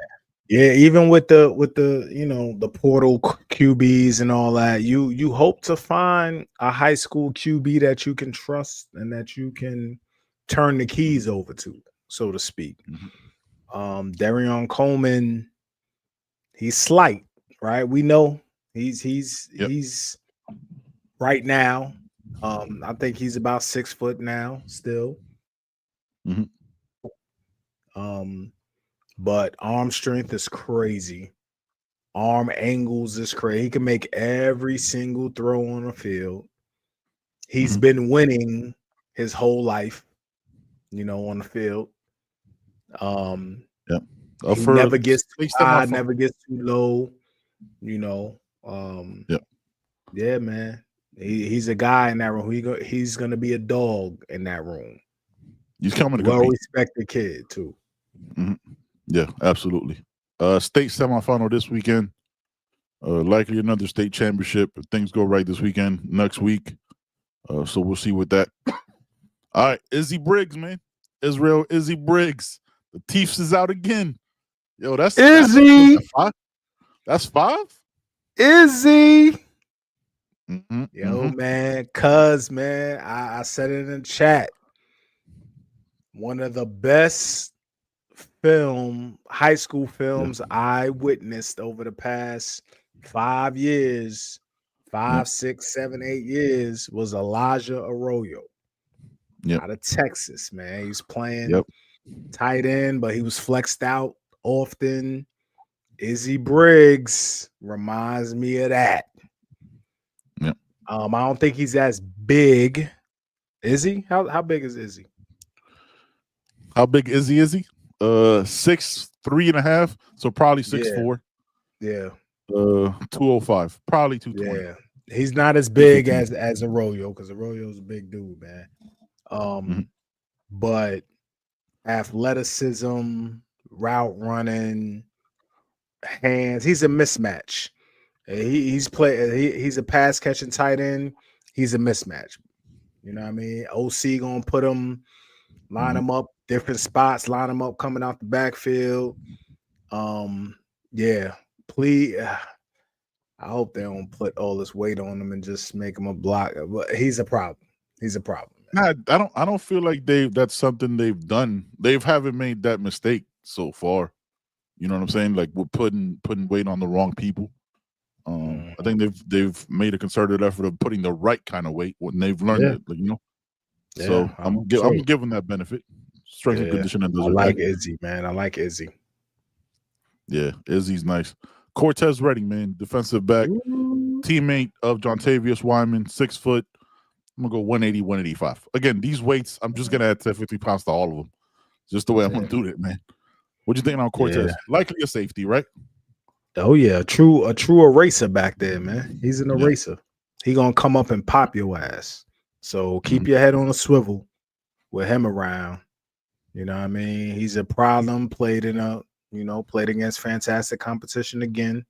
Yeah, even with the you know, the portal QBs and all that, you hope to find a high school QB that you can trust and that you can turn the keys over to, so to speak. Darion Coleman, he's slight, right? We know he's right now. I think he's about 6 foot now still. But arm strength is crazy. Arm angles is crazy. He can make every single throw on the field. He's been winning his whole life, you know, on the field. He never gets too high, never gets too low, you know. Yeah, man. He's a guy in that room. He's gonna be a dog in that room. He's coming to well respected kid too. Yeah, absolutely. State semifinal this weekend. Likely another state championship if things go right this weekend, next week. So we'll see with that. All right, Izzy Briggs, man. Israel Izzy Briggs. The Chiefs is out again. Yo, that's Izzy. That's 5? Izzy. Yo, man, cuz, man, I said it in the chat. One of the best high school films I witnessed over the past 5 years, 5, 6, 7, 8 years was Elijah Arroyo out of Texas, man. He was playing tight end, but he was flexed out often. Izzy Briggs reminds me of that. I don't think he's as big. Is he? How big is Izzy? How big is he? 6'3.5", so probably 6'4". Yeah. 205, probably 220. Yeah, he's not as big as Arroyo, because Arroyo's a big dude, man. But athleticism, route running, hands. He's a mismatch. He's a pass catching tight end. He's a mismatch. You know what I mean? OC gonna put him, line him up, different spots, line him up coming out the backfield. Yeah, please. I hope they don't put all this weight on him and just make him a block. But he's a problem. He's a problem. Nah, I don't feel like that's something they've done. They haven't made that mistake so far. You know what I'm saying? Like we're putting weight on the wrong people. I think they've made a concerted effort of putting the right kind of weight when they've learned it. Like, you know. Yeah, so I'm giving that benefit. Strength and conditioning does I it like right. Izzy, man. I like Izzy. Yeah, Izzy's nice. Cortez Redding, man, defensive back, teammate of Jontavius, Wyman, 6 foot. I'm gonna go 180, 185. Again, these weights, I'm just gonna add 10, 50 pounds to all of them. Just the way I'm gonna do it, man. What you thinking on Cortez? Yeah. Likely a safety, right? Oh yeah, a true eraser back there, man. He's an eraser. He gonna come up and pop your ass. So keep your head on a swivel with him around. You know what I mean? He's a problem. Played against fantastic competition again.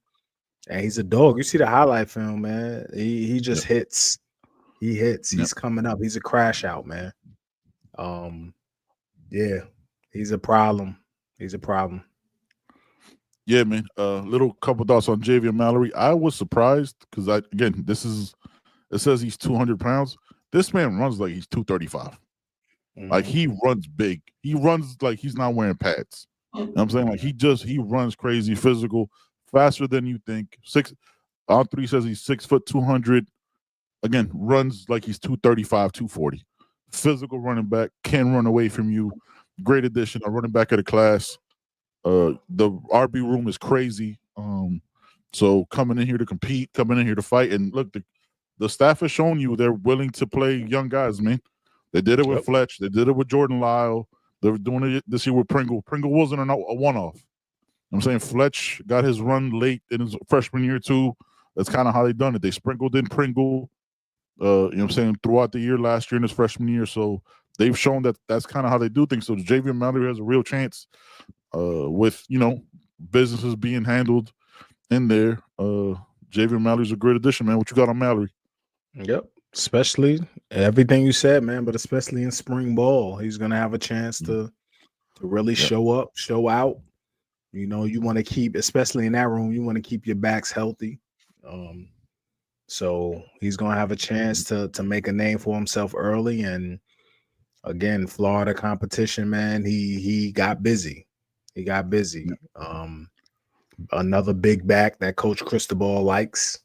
And he's a dog. You see the highlight film, man. He just hits. He hits. He's coming up. He's a crash out, man. Yeah, he's a problem. He's a problem. Yeah, man. Little couple thoughts on Jav Mallerie. I was surprised because it says he's 200 pounds. This man runs like he's 235. Like he runs big. He runs like he's not wearing pads. You know what I'm saying? Like he runs crazy, physical, faster than you think. On 3 says he's 6 foot 200. Again, runs like he's 235, 240. Physical running back, can run away from you. Great addition, a running back of the class. The RB room is crazy. So coming in here to compete, coming in here to fight, and look, the staff has shown you they're willing to play young guys, man. They did it with Fletch. They did it with Jordan Lyle. They're doing it this year with Pringle. Pringle wasn't a one-off. I'm saying Fletch got his run late in his freshman year too. That's kind of how they done it. They sprinkled in Pringle, you know what I'm saying, throughout the year last year in his freshman year. So they've shown that that's kind of how they do things. So Jav Mallerie has a real chance with, businesses being handled in there. Jav Mallerie's a great addition, man. What you got on Mallerie? Yep. Especially everything you said, man, but especially in spring ball, he's going to have a chance to really show up, show out. You want to keep, especially in that room, you want to keep your backs healthy. So he's going to have a chance to make a name for himself early. And again, Florida competition, man, he got busy. He got busy. Another big back that Coach Cristobal likes.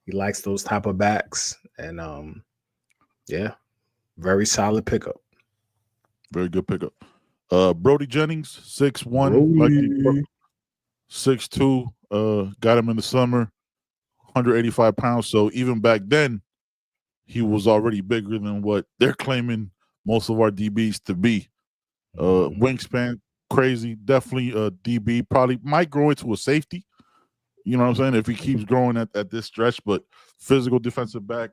He likes those type of backs. And very solid pickup. Very good pickup. Brody Jennings, 6'1", 6'2", got him in the summer, 185 pounds. So even back then, he was already bigger than what they're claiming most of our DBs to be. Wingspan, crazy. Definitely a DB. Probably might grow into a safety. You know what I'm saying? If he keeps growing at this stretch, but physical defensive back.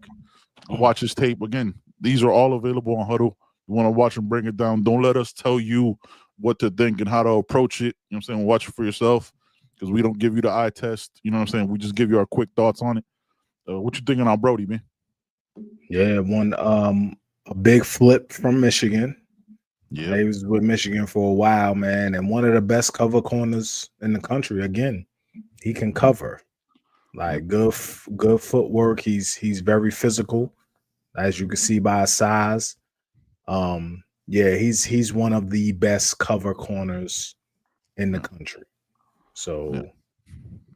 Watch his tape. Again, these are all available on Huddle. You want to watch him bring it down. Don't let us tell you what to think and how to approach it. You know what I'm saying? Watch it for yourself because we don't give you the eye test. You know what I'm saying? We just give you our quick thoughts on it. What you thinking on Brody, man? Yeah, one a big flip from Michigan. Yeah, he was with Michigan for a while, man, and one of the best cover corners in the country. Again, he can cover, like good footwork. He's very physical, as you can see by his size. He's one of the best cover corners in the country. So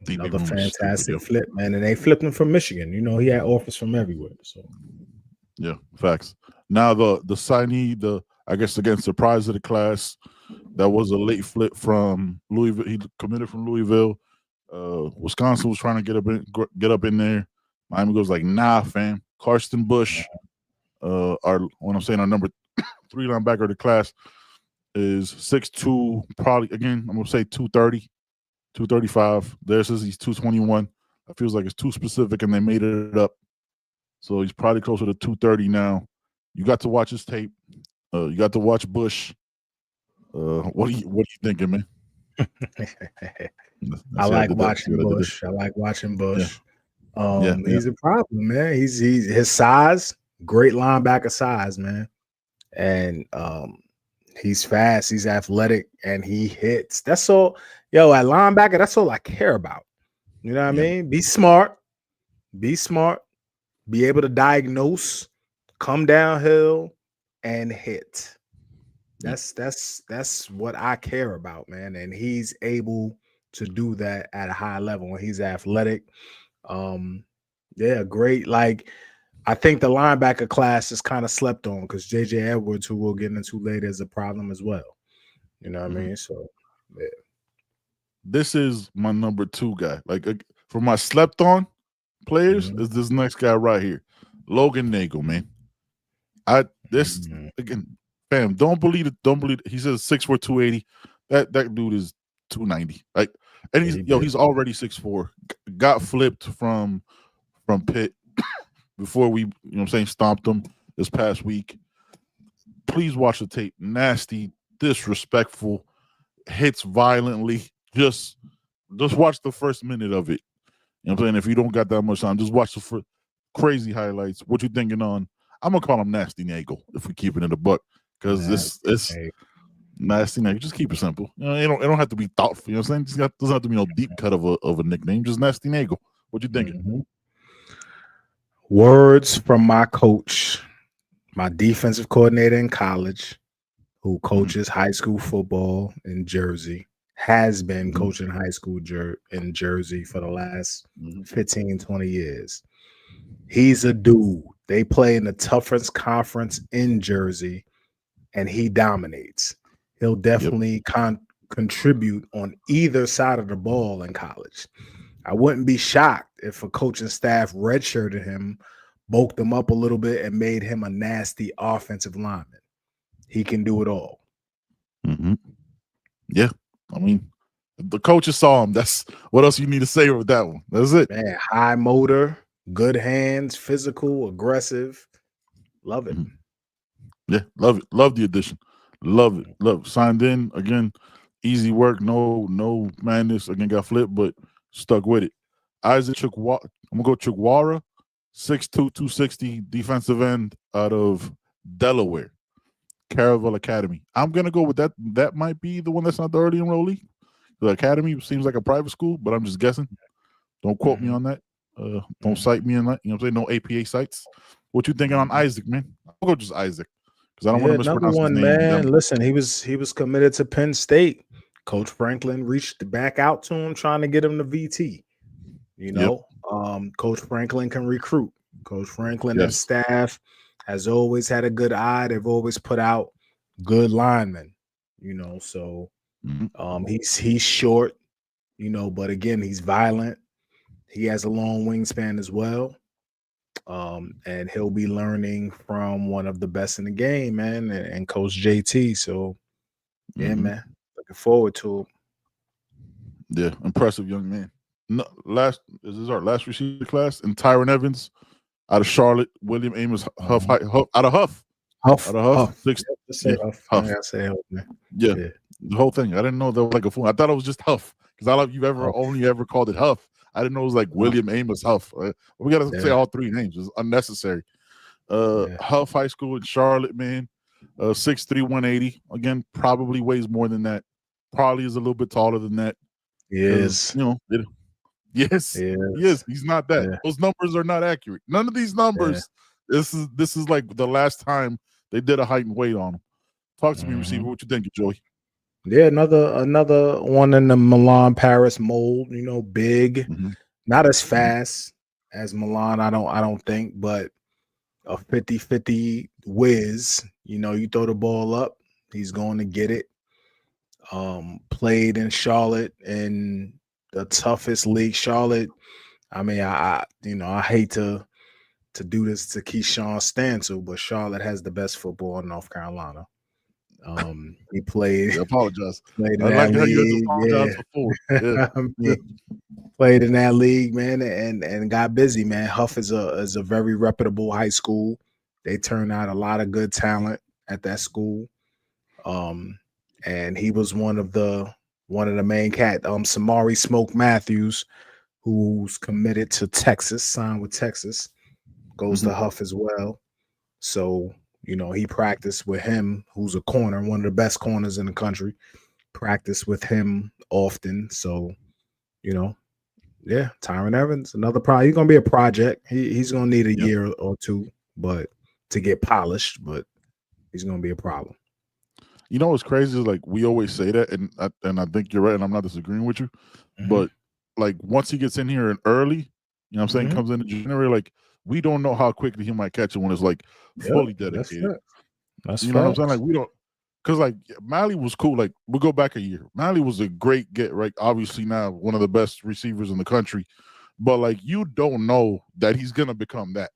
another fantastic flip, man. And they flipped him from Michigan. He had offers from everywhere. So yeah, facts. Now the signee, I guess again, surprise of the class, that was a late flip from Louisville. He committed from Louisville. Wisconsin was trying to get up in there. Miami goes like, nah, fam. Karsten Bush, our number 3 linebacker of the class is 6'2", probably, again, I'm going to say 230, 235. There says he's 221. It feels like it's too specific, and they made it up. So he's probably closer to 230 now. You got to watch his tape. You got to watch Bush. What are you thinking, man? I like watching Bush. Bush. I like watching Bush. Yeah. He's a problem, man. He's his size, great linebacker size, man. And he's fast, he's athletic, and he hits. That's all, yo, at linebacker, that's all I care about. You know what I mean? Be smart, be able to diagnose, come downhill, and hit. That's what I care about, man. And he's able to do that at a high level. And he's athletic. Great. Like, I think the linebacker class is kind of slept on because JJ Edwards, who we'll get into later, is a problem as well. You know what I mean? So, yeah. This is my number 2 guy. Like, for my slept on players, is this next guy right here, Logan Nagel, man. Again, fam, don't believe it. Don't believe it. He says 6'4", 280. That dude is 290. Like, and he's already 6'4". Got flipped from Pitt before we, stomped him this past week. Please watch the tape. Nasty, disrespectful, hits violently. Just watch the first minute of it. You know what I'm saying? If you don't got that much time, just watch the crazy highlights. What you thinking on? I'm gonna call him Nasty Nagel if we keep it in the buck, because this Nasty Nagel. Just keep it simple. It don't have to be thoughtful. You know what I'm saying? Doesn't have to be no deep cut of a nickname. Just Nasty Nagel. What you thinking? Words from my coach, my defensive coordinator in college, who coaches high school football in Jersey, has been coaching high school in Jersey for the last 15, 20 years. He's a dude. They play in the toughest conference in Jersey, and he dominates. He'll definitely contribute on either side of the ball in college. I wouldn't be shocked if a coaching staff redshirted him, bulked him up a little bit, and made him a nasty offensive lineman. He can do it all. Yeah. I mean, the coaches saw him. That's what else you need to say with that one. That's it. Man, high motor, good hands, physical, aggressive. Love it. Yeah, love it. Love the addition. Love it. Love. Signed in again. Easy work. No madness. Again, got flipped, but stuck with it. Isaac Chukwara. I'm gonna go Chukwara, 6'2", 260, defensive end out of Delaware, Caravel Academy. I'm gonna go with that. That might be the one that's not the early enrollee. The academy seems like a private school, but I'm just guessing. Don't quote me on that. Don't cite me in that. You know what I'm saying? No APA sites. What you thinking on Isaac, man? I'll go just Isaac because I don't want to mispronounce his name. Man. Listen, he was committed to Penn State. Coach Franklin reached back out to him, trying to get him to VT. You know, Coach Franklin can recruit. Coach Franklin and staff has always had a good eye. They've always put out good linemen. You know, so he's short. You know, but again, he's violent. He has a long wingspan as well. And he'll be learning from one of the best in the game, man, and Coach JT. So, yeah, man, looking forward to him. Yeah, impressive young man. No, this is our last receiver class, and Tyron Evans out of Charlotte, William Amos Huff out of Huff. Huff. Huff. I gotta say Huff, man. Yeah, the whole thing. I didn't know that was like a fool. I thought it was just Huff because I love you only ever called it Huff. I didn't know it was like William Amos Huff. We got to say all three names. It's unnecessary. Huff High School in Charlotte, man. 6'3", 180. Again, probably weighs more than that. Probably is a little bit taller than that. Yes. Yes. He's not that. Yeah. Those numbers are not accurate. None of these numbers. Yeah. This is like the last time they did a height and weight on him. Talk to me, receiver. What you think, Joey? Yeah, another one in the Milan Paris mold. You know, big, not as fast as Milan. I don't think, but a 50-50 whiz. You know, you throw the ball up, he's going to get it. Played in Charlotte in the toughest league, Charlotte. I mean, I hate to do this to Keshan Stansel, but Charlotte has the best football in North Carolina. He played. I apologize. Played in that league. Played in that league, man, and got busy, man. Huff is a very reputable high school. They turn out a lot of good talent at that school. And he was one of the one of the main cat, Samari Smoke Matthews, who's committed to Texas, signed with Texas, goes to Huff as well. So, you know, he practiced with him, who's a corner, one of the best corners in the country. Practice with him often. So, you know, yeah, Tyron Evans, another project. He's gonna be a project. He's gonna need a year or two, but to get polished, but he's gonna be a problem. You know what's crazy is, like, we always say that, and I think you're right, and I'm not disagreeing with you, but like once he gets in here and early, you know what I'm saying, comes in January, like we don't know how quickly he might catch it when it's like fully dedicated. That's you know what I'm saying? Like we don't, because like Mallerie was cool. Like we go back a year, Mallerie was a great get, right? Obviously now one of the best receivers in the country, but like you don't know that he's gonna become that.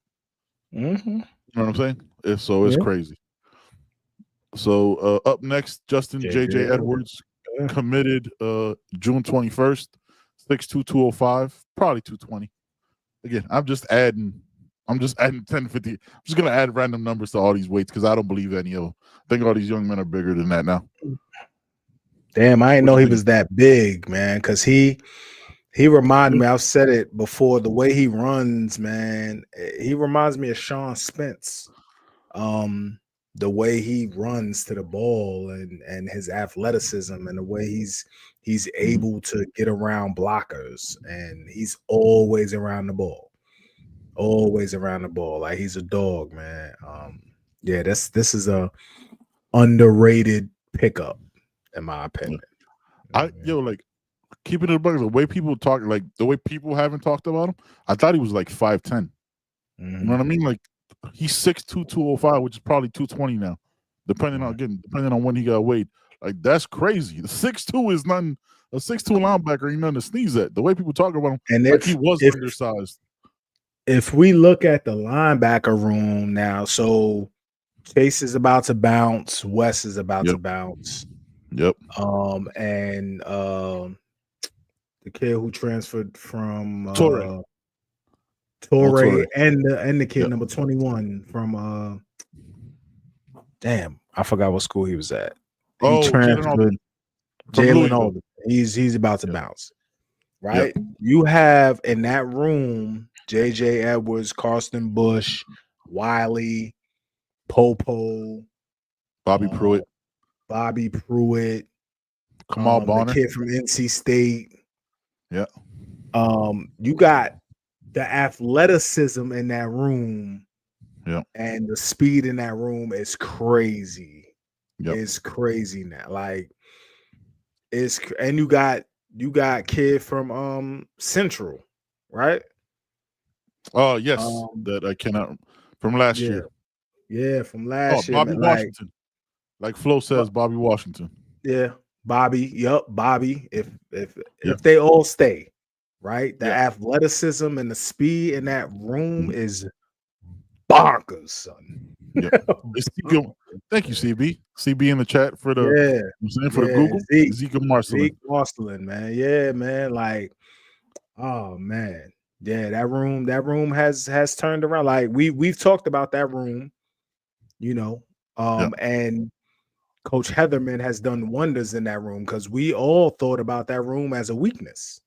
You know what I'm saying? It's crazy. So up next, Justin JJ Edwards committed June 21st, 6'2", 205, probably 220. Again, I'm just adding 10, 50. I'm just gonna add random numbers to all these weights because I don't believe any of them. I think all these young men are bigger than that now. Damn, I didn't know he was that big, man. Because he reminded me. I've said it before. The way he runs, man, he reminds me of Sean Spence. The way he runs to the ball and his athleticism and the way he's able to get around blockers, and he's always around the ball. Always around the ball. Like he's a dog, man. Yeah, this is a underrated pickup, in my opinion. Like keeping it bugging, the way people talk, like the way people haven't talked about him, I thought he was like 5'10". You know what I mean? Like he's 6'2", 205, which is probably 220 now, depending on when he got weighed. Like that's crazy. The 6'2" is nothing. A 6'2" linebacker ain't nothing to sneeze at. The way people talk about him, and like he was undersized. If we look at the linebacker room now, so Chase is about to bounce, Wes is about to bounce. And the kid who transferred from Torre and the kid number 21 from damn, I forgot what school he was at. He transferred. Jalen Alden. He's about to bounce. Right? You have in that room JJ Edwards, Carson Bush, Wiley, Popo, Bobby Pruitt, Kamal Bonner, the kid from NC State. You got the athleticism in that room, and the speed in that room is crazy. It's crazy now. Like and you got kid from Central, right? Oh yes, that I cannot from last year. Yeah, from last year. Bobby Washington. Like Flo says, Bobby Washington. Yeah, Bobby. Bobby. If they all stay, right? The athleticism and the speed in that room is bonkers, son. Thank you, CB. CB in the chat for the for the Google. Zeke Marcelin, man. Yeah, man. Like, oh man. Yeah, that room has turned around. Like we've talked about that room, you know. And Coach Heatherman has done wonders in that room because we all thought about that room as a weakness.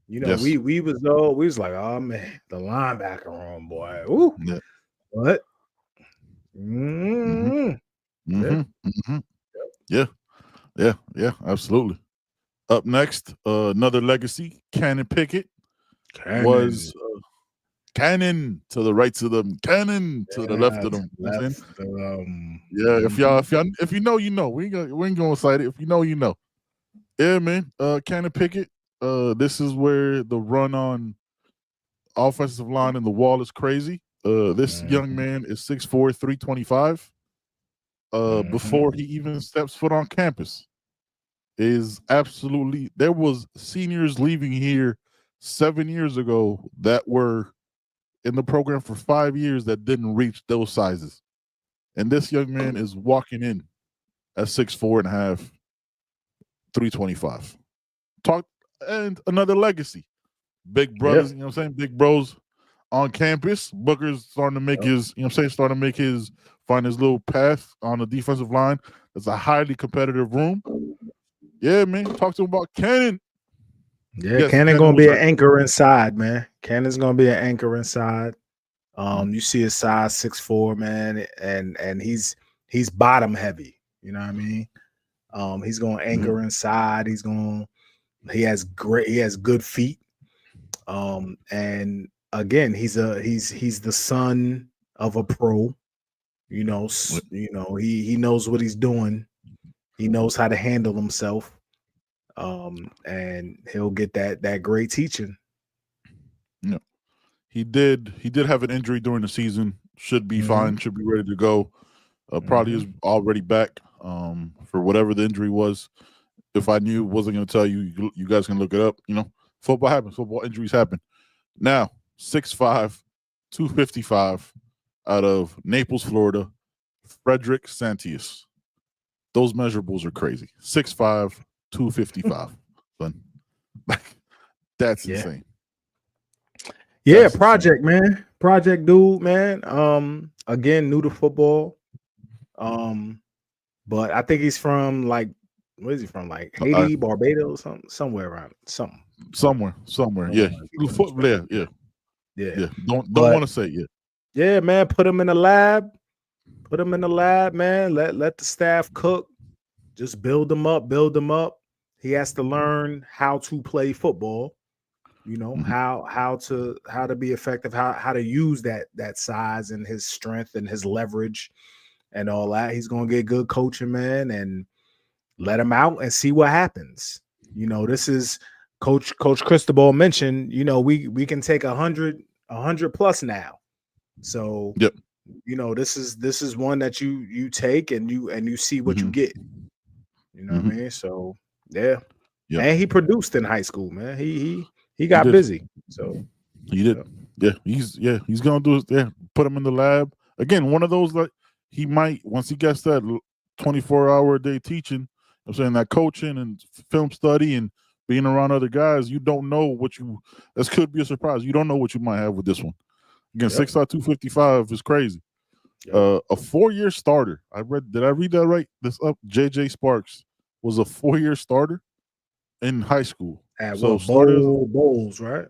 You know, we was like, oh man, the linebacker room, boy. Ooh. What? Yeah, absolutely. Up next, another legacy, Cannon Pickett. Was Cannon to the right of them, Cannon to the left of them. If you know, you know. We ain't gonna cite it. If you know, you know. Yeah, man. Cannon Pickett. This is where the run on offensive line and the wall is crazy. This young man is 6'4", 325. Before he even steps foot on campus, is absolutely. There was seniors leaving here 7 years ago that were in the program for 5 years that didn't reach those sizes. And this young man is walking in at 6'4.5", 325. And another legacy. Big brothers, you know what I'm saying? Big bros on campus. Booker's starting to make his, you know what I'm saying, find his little path on the defensive line. It's a highly competitive room. Yeah, man. Talk to him about Cannon. Yeah, Yes, Cannon Cannon gonna was be an hurt. anchor inside, man. Cannon's gonna be an anchor inside. You see his size 6'4", man, and he's bottom heavy. You know what I mean? He's gonna anchor inside. He has good feet. And again, he's the son of a pro. He knows what he's doing. He knows how to handle himself. And he'll get that great teaching. Yeah. He did have an injury during the season. Should be fine, should be ready to go. Probably is already back for whatever the injury was. If I knew, wasn't going to tell you. You guys can look it up. Football happens. Football injuries happen. Now, 6'5", 255 out of Naples, Florida, Frederick Santius. Those measurables are crazy. 6'5", 255. Son. That's insane. Yeah, That's project, man. Project dude, man. Again, new to football. But I think he's from where is he from? Like Haiti, Barbados, somewhere around something. Somewhere. Yeah. Yeah. Don't want to say it. Yeah, man. Put him in the lab. Man. Let the staff cook. Just build him up. He has to learn how to play football. How to be effective, how to use that size and his strength and his leverage and all that. He's gonna get good coaching, man, and let him out and see what happens. This is Coach Cristobal mentioned. We can take 100 plus now. So yep. This is one that you take and you see what you get. You know what I mean? So yeah. And he produced in high school, man. He got busy. So he did. He's gonna do it. Put him in the lab. Again, one of those that he might, once he gets that 24-hour a day teaching, I'm saying that coaching and film study and being around other guys, you don't know this could be a surprise. You don't know what you might have with this one. Again, 6'5", 255 is crazy. A 4-year starter. Did I read that right? JJ Sparks was a 4-year starter in high school. At Bowles, right?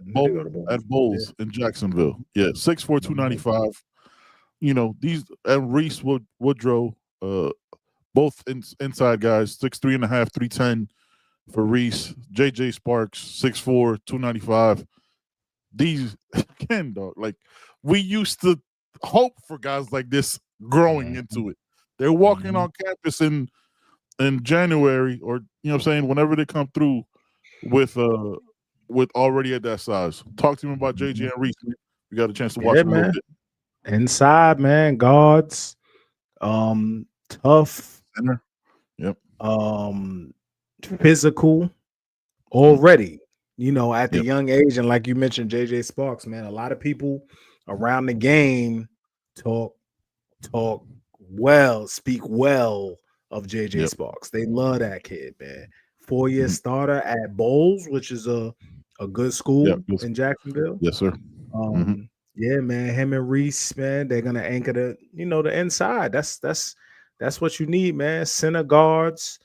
At Bowles in Jacksonville. Yeah, 6'4", 295. These and Reese Woodrow, both inside guys, 6'3 and a half, 310 for Reese. JJ Sparks, 6'4", 295. These again, dog. Like we used to hope for guys like this growing into it. They're walking on campus in January, or whenever they come through with already at that size. Talk to him about JJ and Reese. We got a chance to watch him a little bit. Inside, man, guards, tough, center, physical already. At the young age, and like you mentioned, JJ Sparks, man, a lot of people around the game talk well, speak well of JJ Sparks. They love that kid, man. 4-year starter at Bowles, which is a good school in Jacksonville. Yes, sir. Yeah, man. Him and Reese, man, they're gonna anchor the inside. That's what you need, man. Center guards,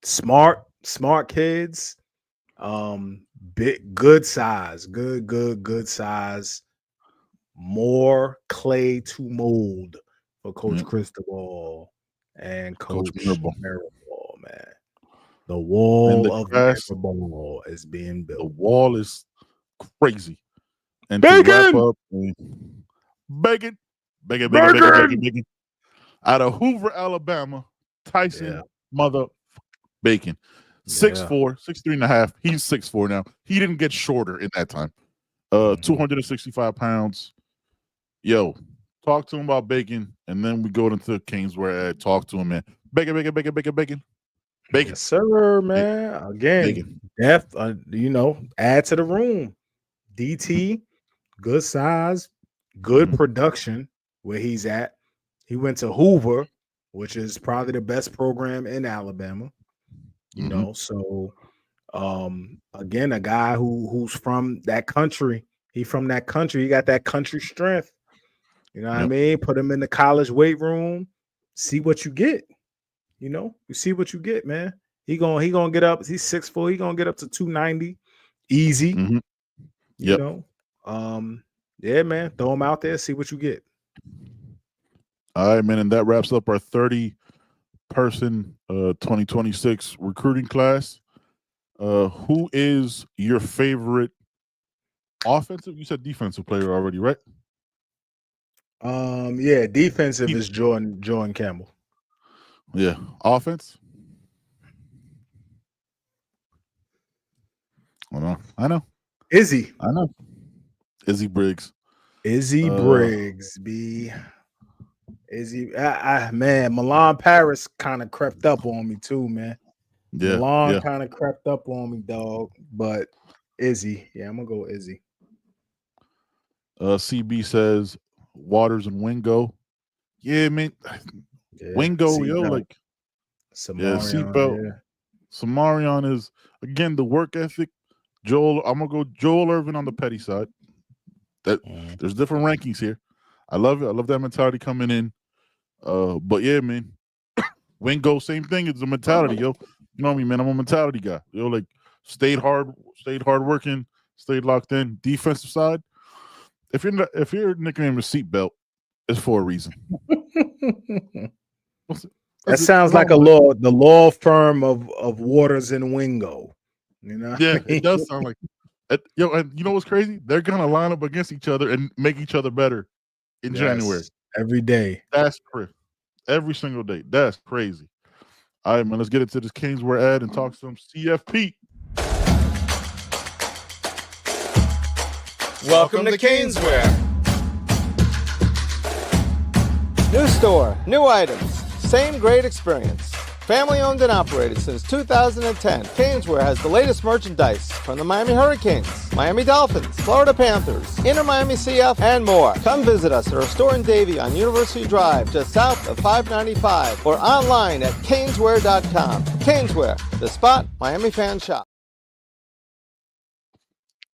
smart kids, good size, good size. More clay to mold for Coach Cristobal and Coach Mirabal, man. The wall of Mirabal is being built. The wall is crazy. And Bacon! To wrap up, bacon. Out of Hoover, Alabama, Tyson mother Bacon. 6'4", 6'3 and a half. He's 6'4" now. He didn't get shorter in that time. 265 pounds. Yo, talk to him about Bacon, and then we go into Kings where I talk to him, man. Bacon. Yes, sir, man. Again, depth, add to the room. DT, good size, good production where he's at. He went to Hoover, which is probably the best program in Alabama. So again, a guy who's from that country. He from that country. He got that country strength. You know what I mean? Put him in the college weight room. See what you get. you see what you get, man. He gonna get up. He's 6'4". He gonna get up to 290, easy. Mm-hmm. You know, yeah, man. Throw him out there, see what you get. All right, man, and that wraps up our 30-person 2026 recruiting class. Who is your favorite offensive? You said defensive player already, right? Yeah, defensive is Jordan Campbell. Yeah, offense. I know. Izzy. I know. Izzy Briggs. Izzy Briggs, B. Izzy, man, Milan Paris kind of crept up on me too, man. Yeah, Milan kind of crept up on me, dog. But Izzy, yeah, I'm gonna go with Izzy. CB says Waters and Wingo. Yeah, man. Yeah, Wingo, seatbelt. like Samarian, seatbelt. Samarian is again the work ethic. I'm gonna go Joel Irvin on the petty side. There's different rankings here. I love it. I love that mentality coming in. But yeah, man. Wingo, same thing. It's a mentality, yo. You know what I mean, man? I'm a mentality guy. Yo, like stayed hard working, stayed locked in. Defensive side. If your nickname is seatbelt, it's for a reason. That sounds like the law firm of Waters and Wingo. You know? Yeah, it does sound like it. Yo, and you know what's crazy? They're gonna line up against each other and make each other better in January. Every day. That's crazy. Every single day. That's crazy. All right, man. Let's get into this Kingswear ad and talk some CFP. Welcome to Caneswear. New store, new items, same great experience. Family owned and operated since 2010, Caneswear has the latest merchandise from the Miami Hurricanes, Miami Dolphins, Florida Panthers, Inter Miami CF, and more. Come visit us at our store in Davie on University Drive, just south of 595, or online at caneswear.com. Caneswear, the spot Miami fans shop.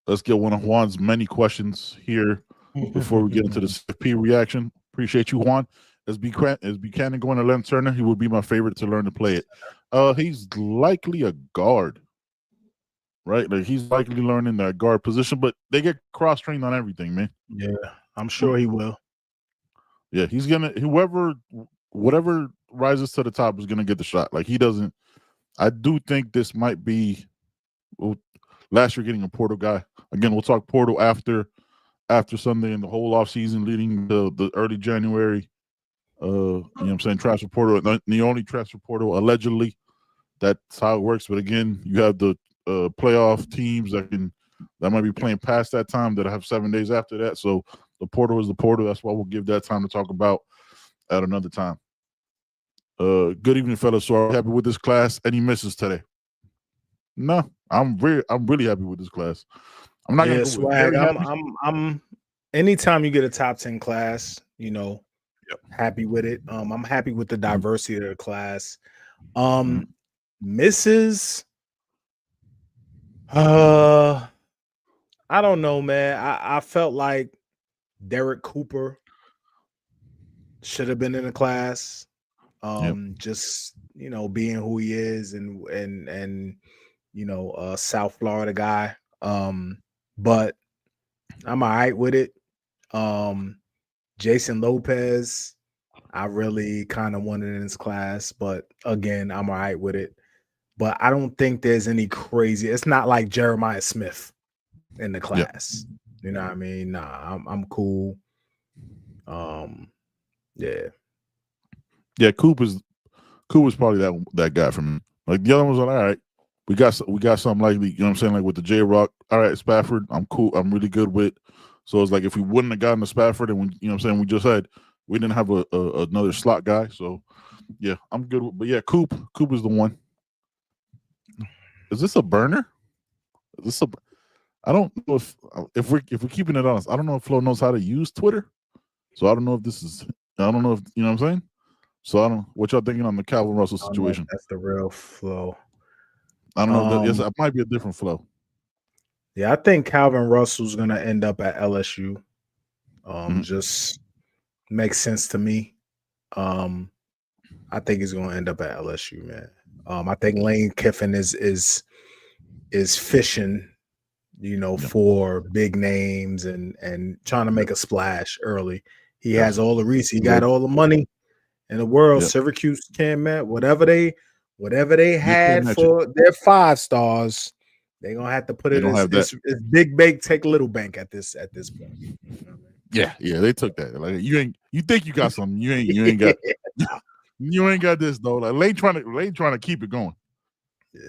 Let's get one of Juan's many questions here before we get into the CFP reaction. Appreciate you, Juan. As Buchanan going to Len Turner, he would be my favorite to learn to play it. He's likely a guard, right? Like he's likely learning that guard position, but they get cross-trained on everything, man. Yeah, I'm sure he will. Yeah, he's gonna whatever rises to the top is gonna get the shot. Like he doesn't. I do think this might be last year getting a portal guy. Again, we'll talk portal after Sunday and the whole offseason leading to the early January. You know what I'm saying? Transfer portal, the only transfer portal allegedly. That's how it works. But again, you have the playoff teams that might be playing past that time that have 7 days after that. So the portal is the portal. That's why we'll give that time to talk about at another time. Good evening, fellas. So I'm happy with this class. Any misses today? No, I'm really happy with this class. I'm not gonna go swag. I'm anytime you get a top 10 class, happy with it. I'm happy with the diversity of the class. Misses, I don't know, man. I felt like Derek Cooper should have been in the class. Just being who he is and South Florida guy. But I'm all right with it. Jason Lopez, I really kind of wanted in his class, but again, I'm all right with it. But I don't think there's any crazy. It's not like Jeremiah Smith in the class. You know what I mean? Nah, I'm cool. Yeah, Coop was probably that guy for me. Like the other ones, like, all right, we got something like you know what I'm saying, like with the J Rock. All right, Spafford, I'm cool. I'm really good with. So it's like if we wouldn't have gotten the Spafford, and we, you know what I'm saying, we didn't have another slot guy. So yeah, I'm good with. But yeah, Coop is the one. Is this a burner? I don't know if we're keeping it honest. I don't know if Flo knows how to use Twitter. So I don't know if this is. I don't know if you know what I'm saying. So I don't. What y'all thinking on the Calvin Russell situation? That's the real Flo. I don't know. Yes, it might be a different Flo. Yeah, I think Calvin Russell's gonna end up at LSU. Just makes sense to me. I think he's going to end up at LSU, man. I think Lane Kiffin is fishing, for big names and trying to make a splash early. He has all the reason. He got all the money in the world. Syracuse can't match whatever they had for their 5 stars. They're gonna have to put it as big bank take little bank at this point. You know what I mean? Yeah, they took that. Like you think you got something. You ain't got you ain't got this though. Like Lane trying to keep it going. Yeah.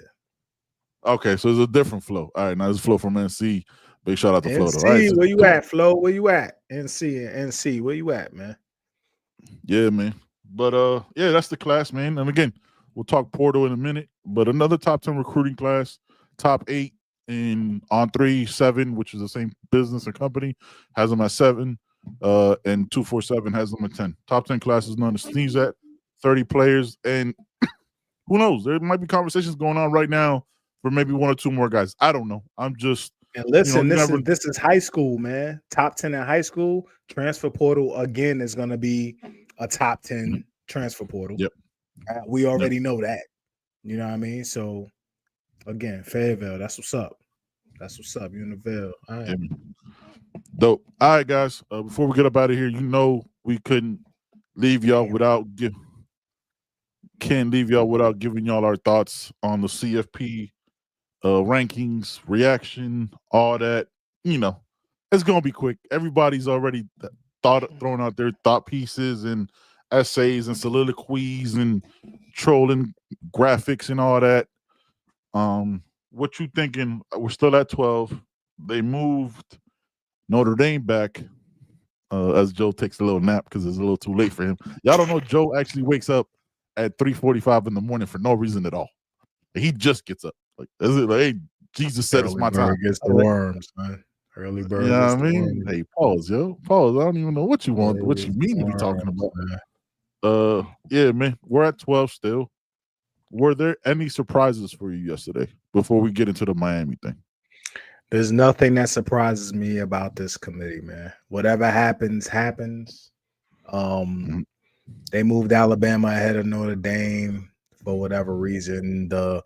Okay, so it's a different flow. All right, now this flow from NC. Big shout out to Flo. NC, All right, where you at, Flo? Where you at? NC, where you at, man? Yeah, man. But that's the class, man. And again, we'll talk portal in a minute. But another top 10 recruiting class, top 8 in on 3-7, which is the same business and company, has them at 7. And 247 has them at 10. Top 10 classes, none to sneeze at. 30 players, and who knows? There might be conversations going on right now for maybe 1 or 2 more guys. I don't know. I'm just listen. This is high school, man. Top 10 in high school. Transfer portal again is going to be a top 10 transfer portal. Yep. We already know that. You know what I mean? So again, Fayetteville. That's what's up. That's what's up. Univille. All right. Dope. All right, guys. Before we get up out of here, we couldn't leave y'all without giving y'all our thoughts on the CFP rankings, reaction, all that. It's gonna be quick. Everybody's already thrown out their thought pieces and essays and soliloquies and trolling graphics and all that. What you thinking? We're still at 12. They moved Notre Dame back as Joe takes a little nap because it's a little too late for him. Y'all don't know Joe actually wakes up at 3:45 in the morning for no reason at all. He just gets up. Like, is it like, hey, Jesus said it's my time. Gets the worms, man. Early bird. You know what I mean? Hey, pause, yo. Pause. I don't even know what you want, what you mean to be talking about. Man. Yeah, man. We're at 12 still. Were there any surprises for you yesterday before we get into the Miami thing? There's nothing that surprises me about this committee, man. Whatever happens. They moved Alabama ahead of Notre Dame for whatever reason. The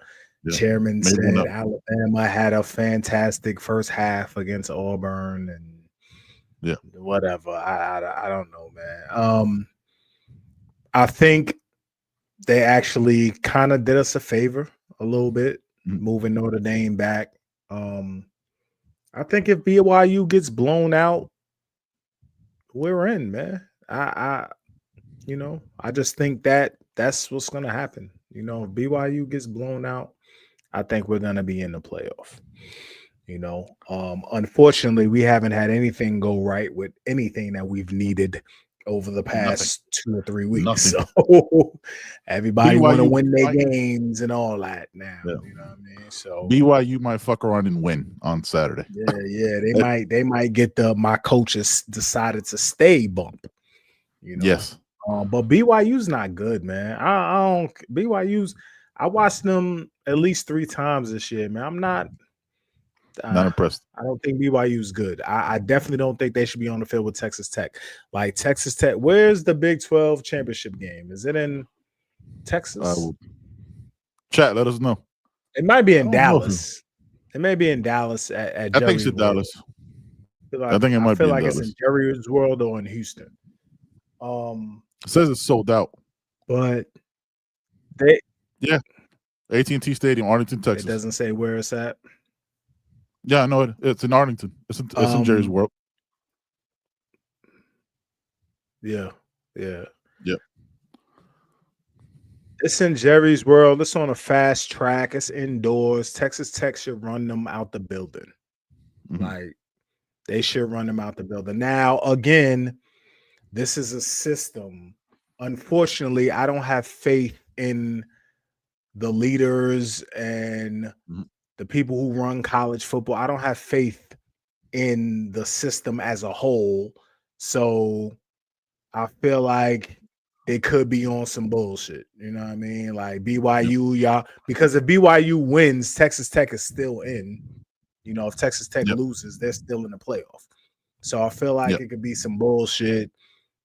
chairman said Alabama had a fantastic first half against Auburn and whatever. I don't know, man. I think they actually kind of did us a favor a little bit, moving Notre Dame back. I think if BYU gets blown out, we're in, man. I just think that's what's gonna happen. If BYU gets blown out, I think we're gonna be in the playoff. Unfortunately, we haven't had anything go right with anything that we've needed over the past 2 or 3 weeks. Nothing. So everybody want to win their games and all that now. Yeah. You know what I mean? So BYU might fuck around and win on Saturday. Yeah. They might get my coaches decided to stay bump. Yes. But BYU's not good, man. I watched them at least 3 times this year, man. I'm not impressed. I don't think BYU's good. I definitely don't think they should be on the field with Texas Tech. Like Texas Tech, where's the Big 12 championship game? Is it in Texas? Chat, let us know. It might be in Dallas. It may be in Dallas at I think it's in Dallas. I think it might be in Dallas. It's in Jerry's World or in Houston. It says it's sold out. But AT&T Stadium, Arlington, Texas. It doesn't say where it's at. Yeah, I know it's in Arlington. It's in Jerry's World. Yeah. It's in Jerry's World. It's on a fast track. It's indoors. Texas Tech should run them out the building. Mm-hmm. Like they should run them out the building. Now, again, this is a system. Unfortunately, I don't have faith in the leaders and the people who run college football. I don't have faith in the system as a whole. So I feel like they could be on some bullshit. You know what I mean? Like BYU, y'all, because if BYU wins, Texas Tech is still in. If Texas Tech loses, they're still in the playoff. So I feel like it could be some bullshit.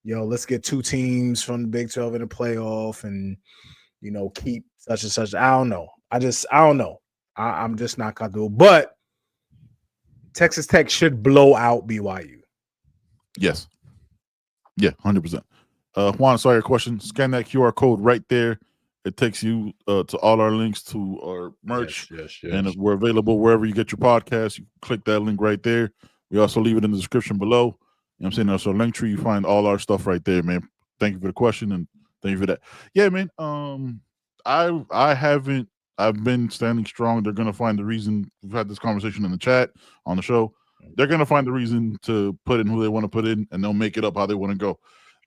let's get 2 teams from the Big 12 in the playoff and, keep such and such. I don't know. I don't know. I'm just not comfortable. But Texas Tech should blow out BYU. Yes. Yeah, 100%. Juan, sorry, your question. Scan that QR code right there. It takes you to all our links to our merch. Yes. And we're available wherever you get your podcast. You click that link right there. We also leave it in the description below. You know what I'm saying? There's a link tree. You find all our stuff right there, man. Thank you for the question and thank you for that. Yeah, man. I've been standing strong. They're gonna find the reason. We've had this conversation in the chat on the show. They're gonna find the reason to put in who they want to put in, and they'll make it up how they want to go.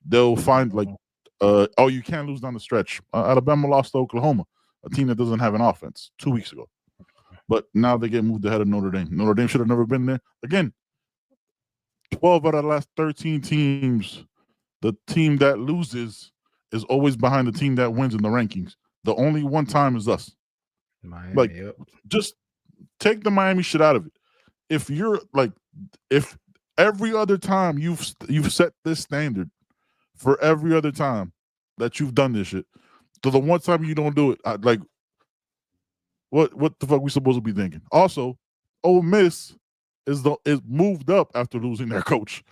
They'll find you can't lose down the stretch. Alabama lost to Oklahoma, a team that doesn't have an offense 2 weeks ago. But now they get moved ahead of Notre Dame. Notre Dame should have never been there. Again, 12 out of the last 13 teams, the team that loses is always behind the team that wins in the rankings. The only one time is us. Miami, just take the Miami shit out of it. If every other time you've set this standard for every other time that you've done this shit, so the one time you don't do it, what the fuck we supposed to be thinking? Also, Ole Miss is moved up after losing their coach.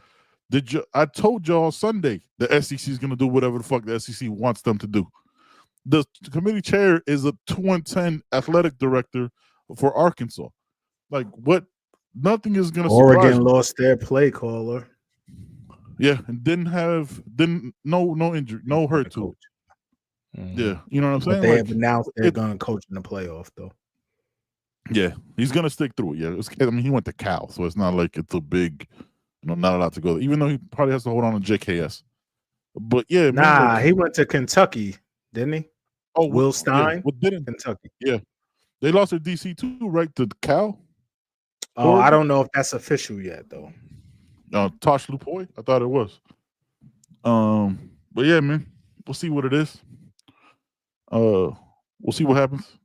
I told y'all Sunday the SEC is gonna do whatever the fuck the SEC wants them to do. The committee chair is a 2-10 athletic director for Arkansas. What? Nothing is gonna. Oregon lost their play caller. Yeah, and no injury, no hurt to it. Yeah, you know what I'm saying? But they have announced they're going to coach in the playoff, though. Yeah, he's going to stick through it. Yeah, he went to Cal, so it's not like it's a big, not allowed to go. Even though he probably has to hold on to JKS. But yeah, he went to Kentucky, didn't he? Oh, Will Stein, Kentucky. Yeah, they lost their DC too, right, to Cal. Oh, Oregon? I don't know if that's official yet, though. Tosh Lupoy, I thought it was. But yeah, man, we'll see what it is. We'll see what happens.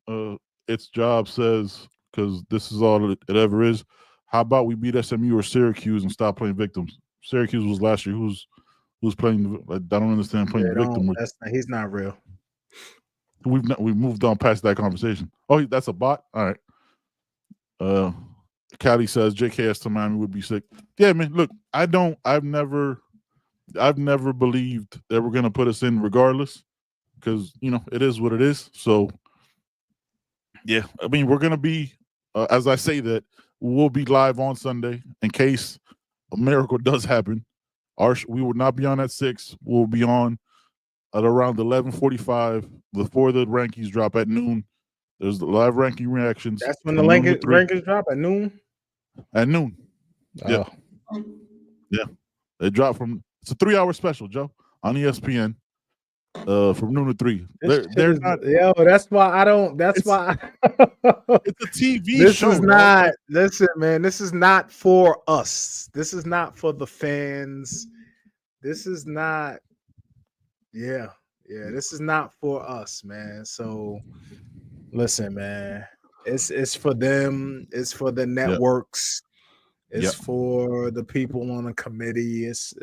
Its job says, because this is all it ever is. How about we beat SMU or Syracuse and stop playing victims? Syracuse was last year. Who's playing? I don't understand playing victim. He's not real. We've moved on past that conversation. Oh, that's a bot. All right. Callie says JKS to Miami would be sick. Yeah, man. Look, I've never believed they were gonna put us in regardless, because it is what it is. So yeah, I mean we're gonna be as I say that we'll be live on Sunday in case a miracle does happen. We would not be on at 6. We'll be on at around 11:45 before the rankings drop at noon. There's the live ranking reactions. That's when the rankings drop at noon. At noon. Yeah. Oh. Yeah. They drop it's a 3-hour special, Joe, on ESPN. From noon to 3. They're not. Yo, that's why I don't. That's why. It's a TV this show. Is not. Listen, man. This is not for us. This is not for the fans. This is not. Yeah. This is not for us, man. So, listen, man. It's for them. It's for the networks. Yep. It's for the people on the committee. It's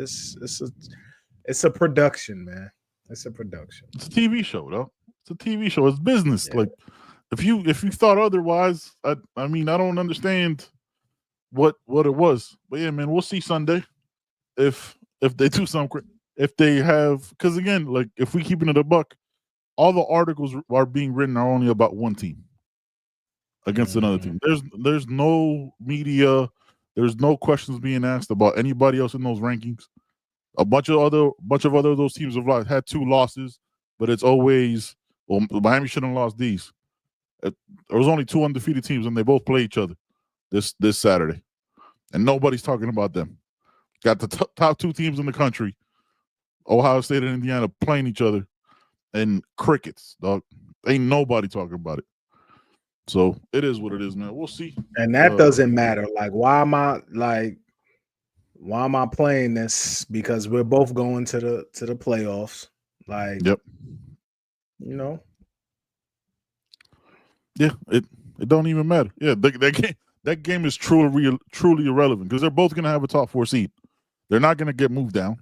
a production, man. It's a production. It's a TV show, though. It's a TV show. It's business. Yeah. Like, if you thought otherwise, I mean, I don't understand what it was. But yeah, man, we'll see Sunday if they do something. If they have, because again, like if we keeping it a buck, all the articles are being written are only about one team against another team. There's no media. There's no questions being asked about anybody else in those rankings. A bunch of other those teams have had 2 losses, but it's always, well, Miami shouldn't have lost these. There was only 2 undefeated teams, and they both play each other this Saturday, and nobody's talking about them. Got the top 2 teams in the country, Ohio State and Indiana, playing each other, and crickets, dog. Ain't nobody talking about it. So it is what it is, man. We'll see. And that doesn't matter. Like, why am I playing this? Because we're both going to the playoffs. Like, yep. Yeah, it don't even matter. Yeah, that game is truly irrelevant because they're both gonna have a top 4 seed. They're not gonna get moved down.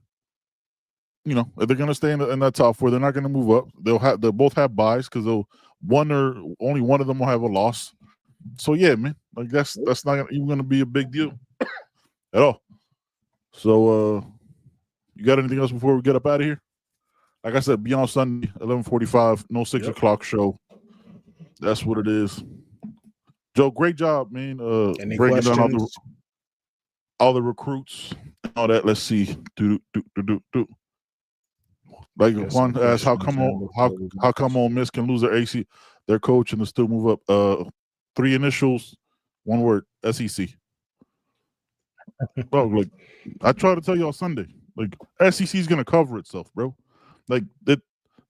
you know, if they're going to stay in that top four, they're not going to move up. They'll both have buys because only one of them will have a loss. So yeah, man, like that's not even going to be a big deal at all. So you got anything else before we get up out of here? Like I said, be on Sunday, 11:45, no 6 o'clock show. That's what it is. Joe, great job, man. Breaking down all the recruits and all that. Let's see. Like one asked, how come Ole Miss can lose their coach and still move up? 3 initials, 1 word, SEC. Bro, like I try to tell you all Sunday, like SEC is gonna cover itself, bro. Like that,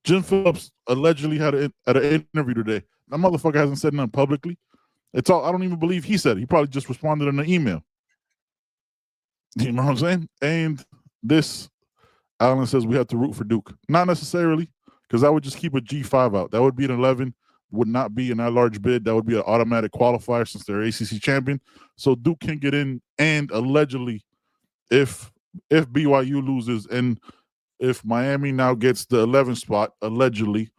Jim Phillips allegedly had an interview today. That motherfucker hasn't said nothing publicly. It's all. I don't even believe he said it. He probably just responded in an email. You know what I'm saying? And this, Alan says we have to root for Duke. Not necessarily, because I would just keep a G5 out. That would be an 11. Would not be an at-large bid. That would be an automatic qualifier since they're ACC champion. So Duke can get in, and allegedly, if BYU loses and if Miami now gets the 11th spot, allegedly,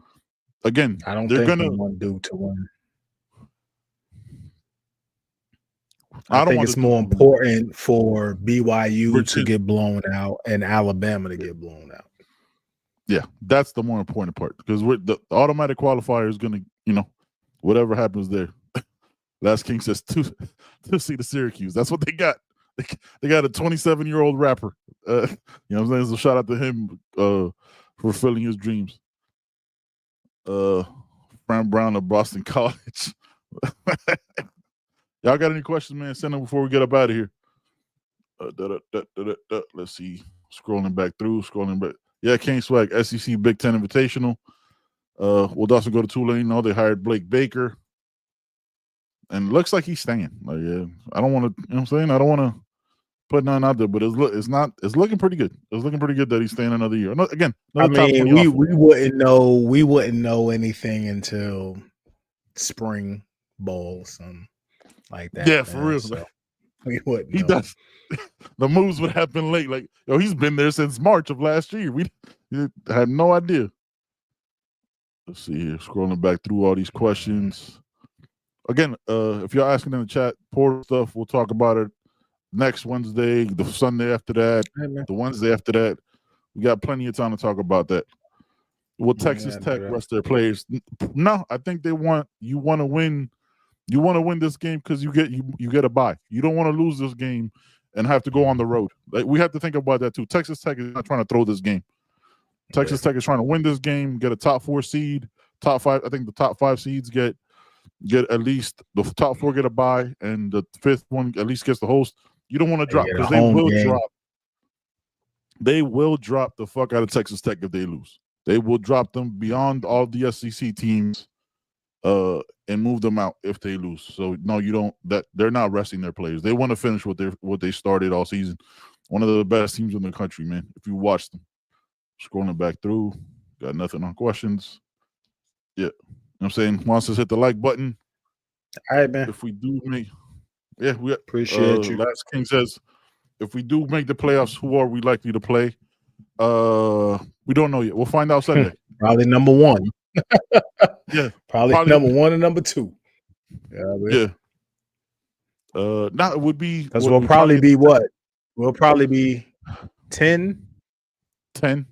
again, I don't think they want Duke to win. I think it's more important for BYU to get blown out and Alabama to get blown out. Yeah, that's the more important part because the automatic qualifier is going to, you know, whatever happens there. Last King says to see the Syracuse. That's what they got. They got a 27-year-old rapper. You know what I'm saying? So shout out to him for fulfilling his dreams. Fran Brown of Boston College. Y'all got any questions, man? Send them before we get up out of here. Let's see. Scrolling back. Yeah, King Swag, SEC Big Ten Invitational. Will Dawson go to Tulane? No, they hired Blake Baker. And it looks like he's staying. Like, yeah, I don't want to, you know what I'm saying? I don't want to put nothing out there, but it's looking pretty good. It's looking pretty good that he's staying another year. Again, I mean, we wouldn't know anything until spring bowl, something like that. Yeah, for real. So we wouldn't know. He does. The moves would happen late. Like, yo, he's been there since March of last year. We had no idea. Let's see here. Scrolling back through all these questions. Again, if you're asking in the chat, portal stuff, we'll talk about it next Wednesday, the Sunday after that, the Wednesday after that. We got plenty of time to talk about that. Will Texas Tech rest their players? No, I think you want to win. You want to win this game because you get a bye. You don't want to lose this game and have to go on the road. Like, we have to think about that too. Texas Tech is not trying to throw this game. Texas Tech is trying to win this game, get a top 4 seed, top 5. I think the top 5 seeds get at least the top 4 get a bye, and the 5th one at least gets the host. You don't want to drop because they will drop. They will drop the fuck out of Texas Tech if they lose. They will drop them beyond all the SEC teams, and move them out if they lose. So no, you don't. That they're not resting their players. They want to finish what they started all season. One of the best teams in the country, man. If you watch them, scrolling back through, got nothing on questions. Yeah, you know what I'm saying. Wants us hit the like button. All right, man. If we do make, we appreciate you. Last King says, if we do make the playoffs, who are we likely to play? We don't know yet. We'll find out Sunday. Probably number 1. Yeah, probably number 1 and number 2. Yeah. Now it would be because we'll probably be what? We'll probably be 10. 10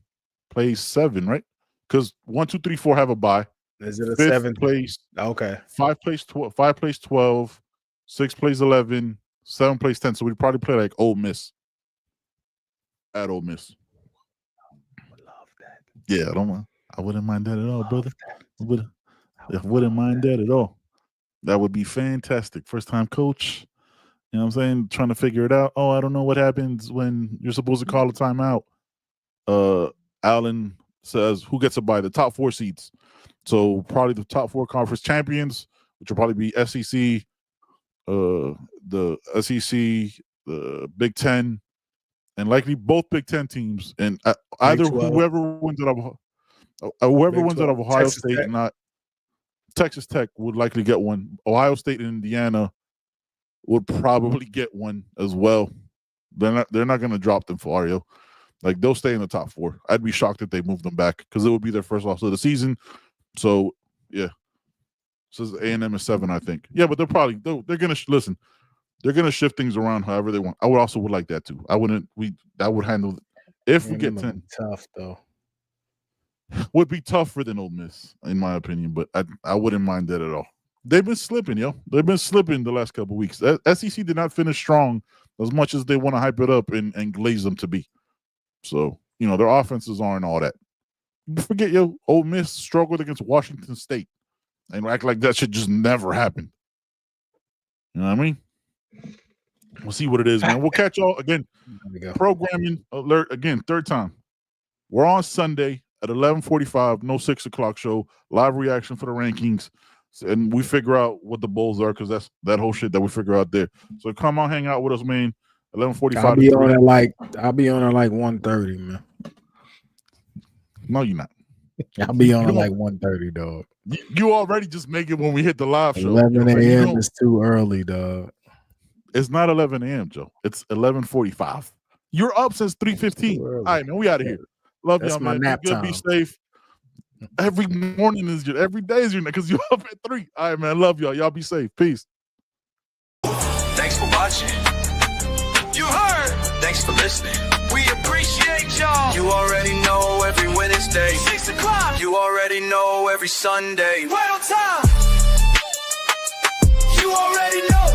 plays 7, right? Because 1, 2, 3, 4 have a bye. Is it a 7 place? Okay. 5 plays 12. 5 plays 12. 6 plays 11. 7 plays 10. So we'd probably play like Ole Miss. At Ole Miss. I would love that. Yeah, I wouldn't mind that at all, brother. I wouldn't mind that at all. That would be fantastic. First time coach. You know what I'm saying? Trying to figure it out. Oh, I don't know what happens when you're supposed to call a timeout. Allen says, who gets a bye? The top 4 seeds. So probably the top 4 conference champions, which will probably be SEC, the SEC, the Big Ten, and likely both Big Ten teams. And either whoever wins out of Ohio State and not Texas Tech would likely get one. Ohio State and Indiana would probably get one as well. They're not going to drop them for Ario. Like, they'll stay in the top 4. I'd be shocked if they moved them back because it would be their first loss of the season. So, yeah. Says A&M is 7, I think. Yeah, but they're going to listen. They're going to shift things around however they want. I would like that too. That would handle if we get 10. Tough though. Would be tougher than Ole Miss, in my opinion, but I wouldn't mind that at all. They've been slipping, yo. They've been slipping the last couple of weeks. SEC did not finish strong as much as they want to hype it up and glaze them to be. So, their offenses aren't all that. Forget, Ole Miss struggled against Washington State and act like that should just never happen. You know what I mean? We'll see what it is, man. We'll catch y'all again. Programming alert again, third time. We're on Sunday at 11:45. No 6 o'clock show. Live reaction for the rankings, and we figure out what the bowls are because that's that whole shit that we figure out there. So come on, hang out with us, man. 11:45. I'll be on at like 1:30, man. No, you're not. I'll be on at like 1:30, dog. You already just make it when we hit the live show. 11 a.m. is too early, dog. It's not 11 a.m., Joe. It's 11:45. You're up since 3:15. All right, man. We out of here. Love y'all, man. Be good, be safe. Every morning is every day is your because you're up at 3. All right, man. Love y'all. Y'all be safe. Peace. Thanks for watching. You heard. Thanks for listening. We appreciate y'all. You already know every Wednesday, 6 o'clock. You already know every Sunday. Right on time. You already know.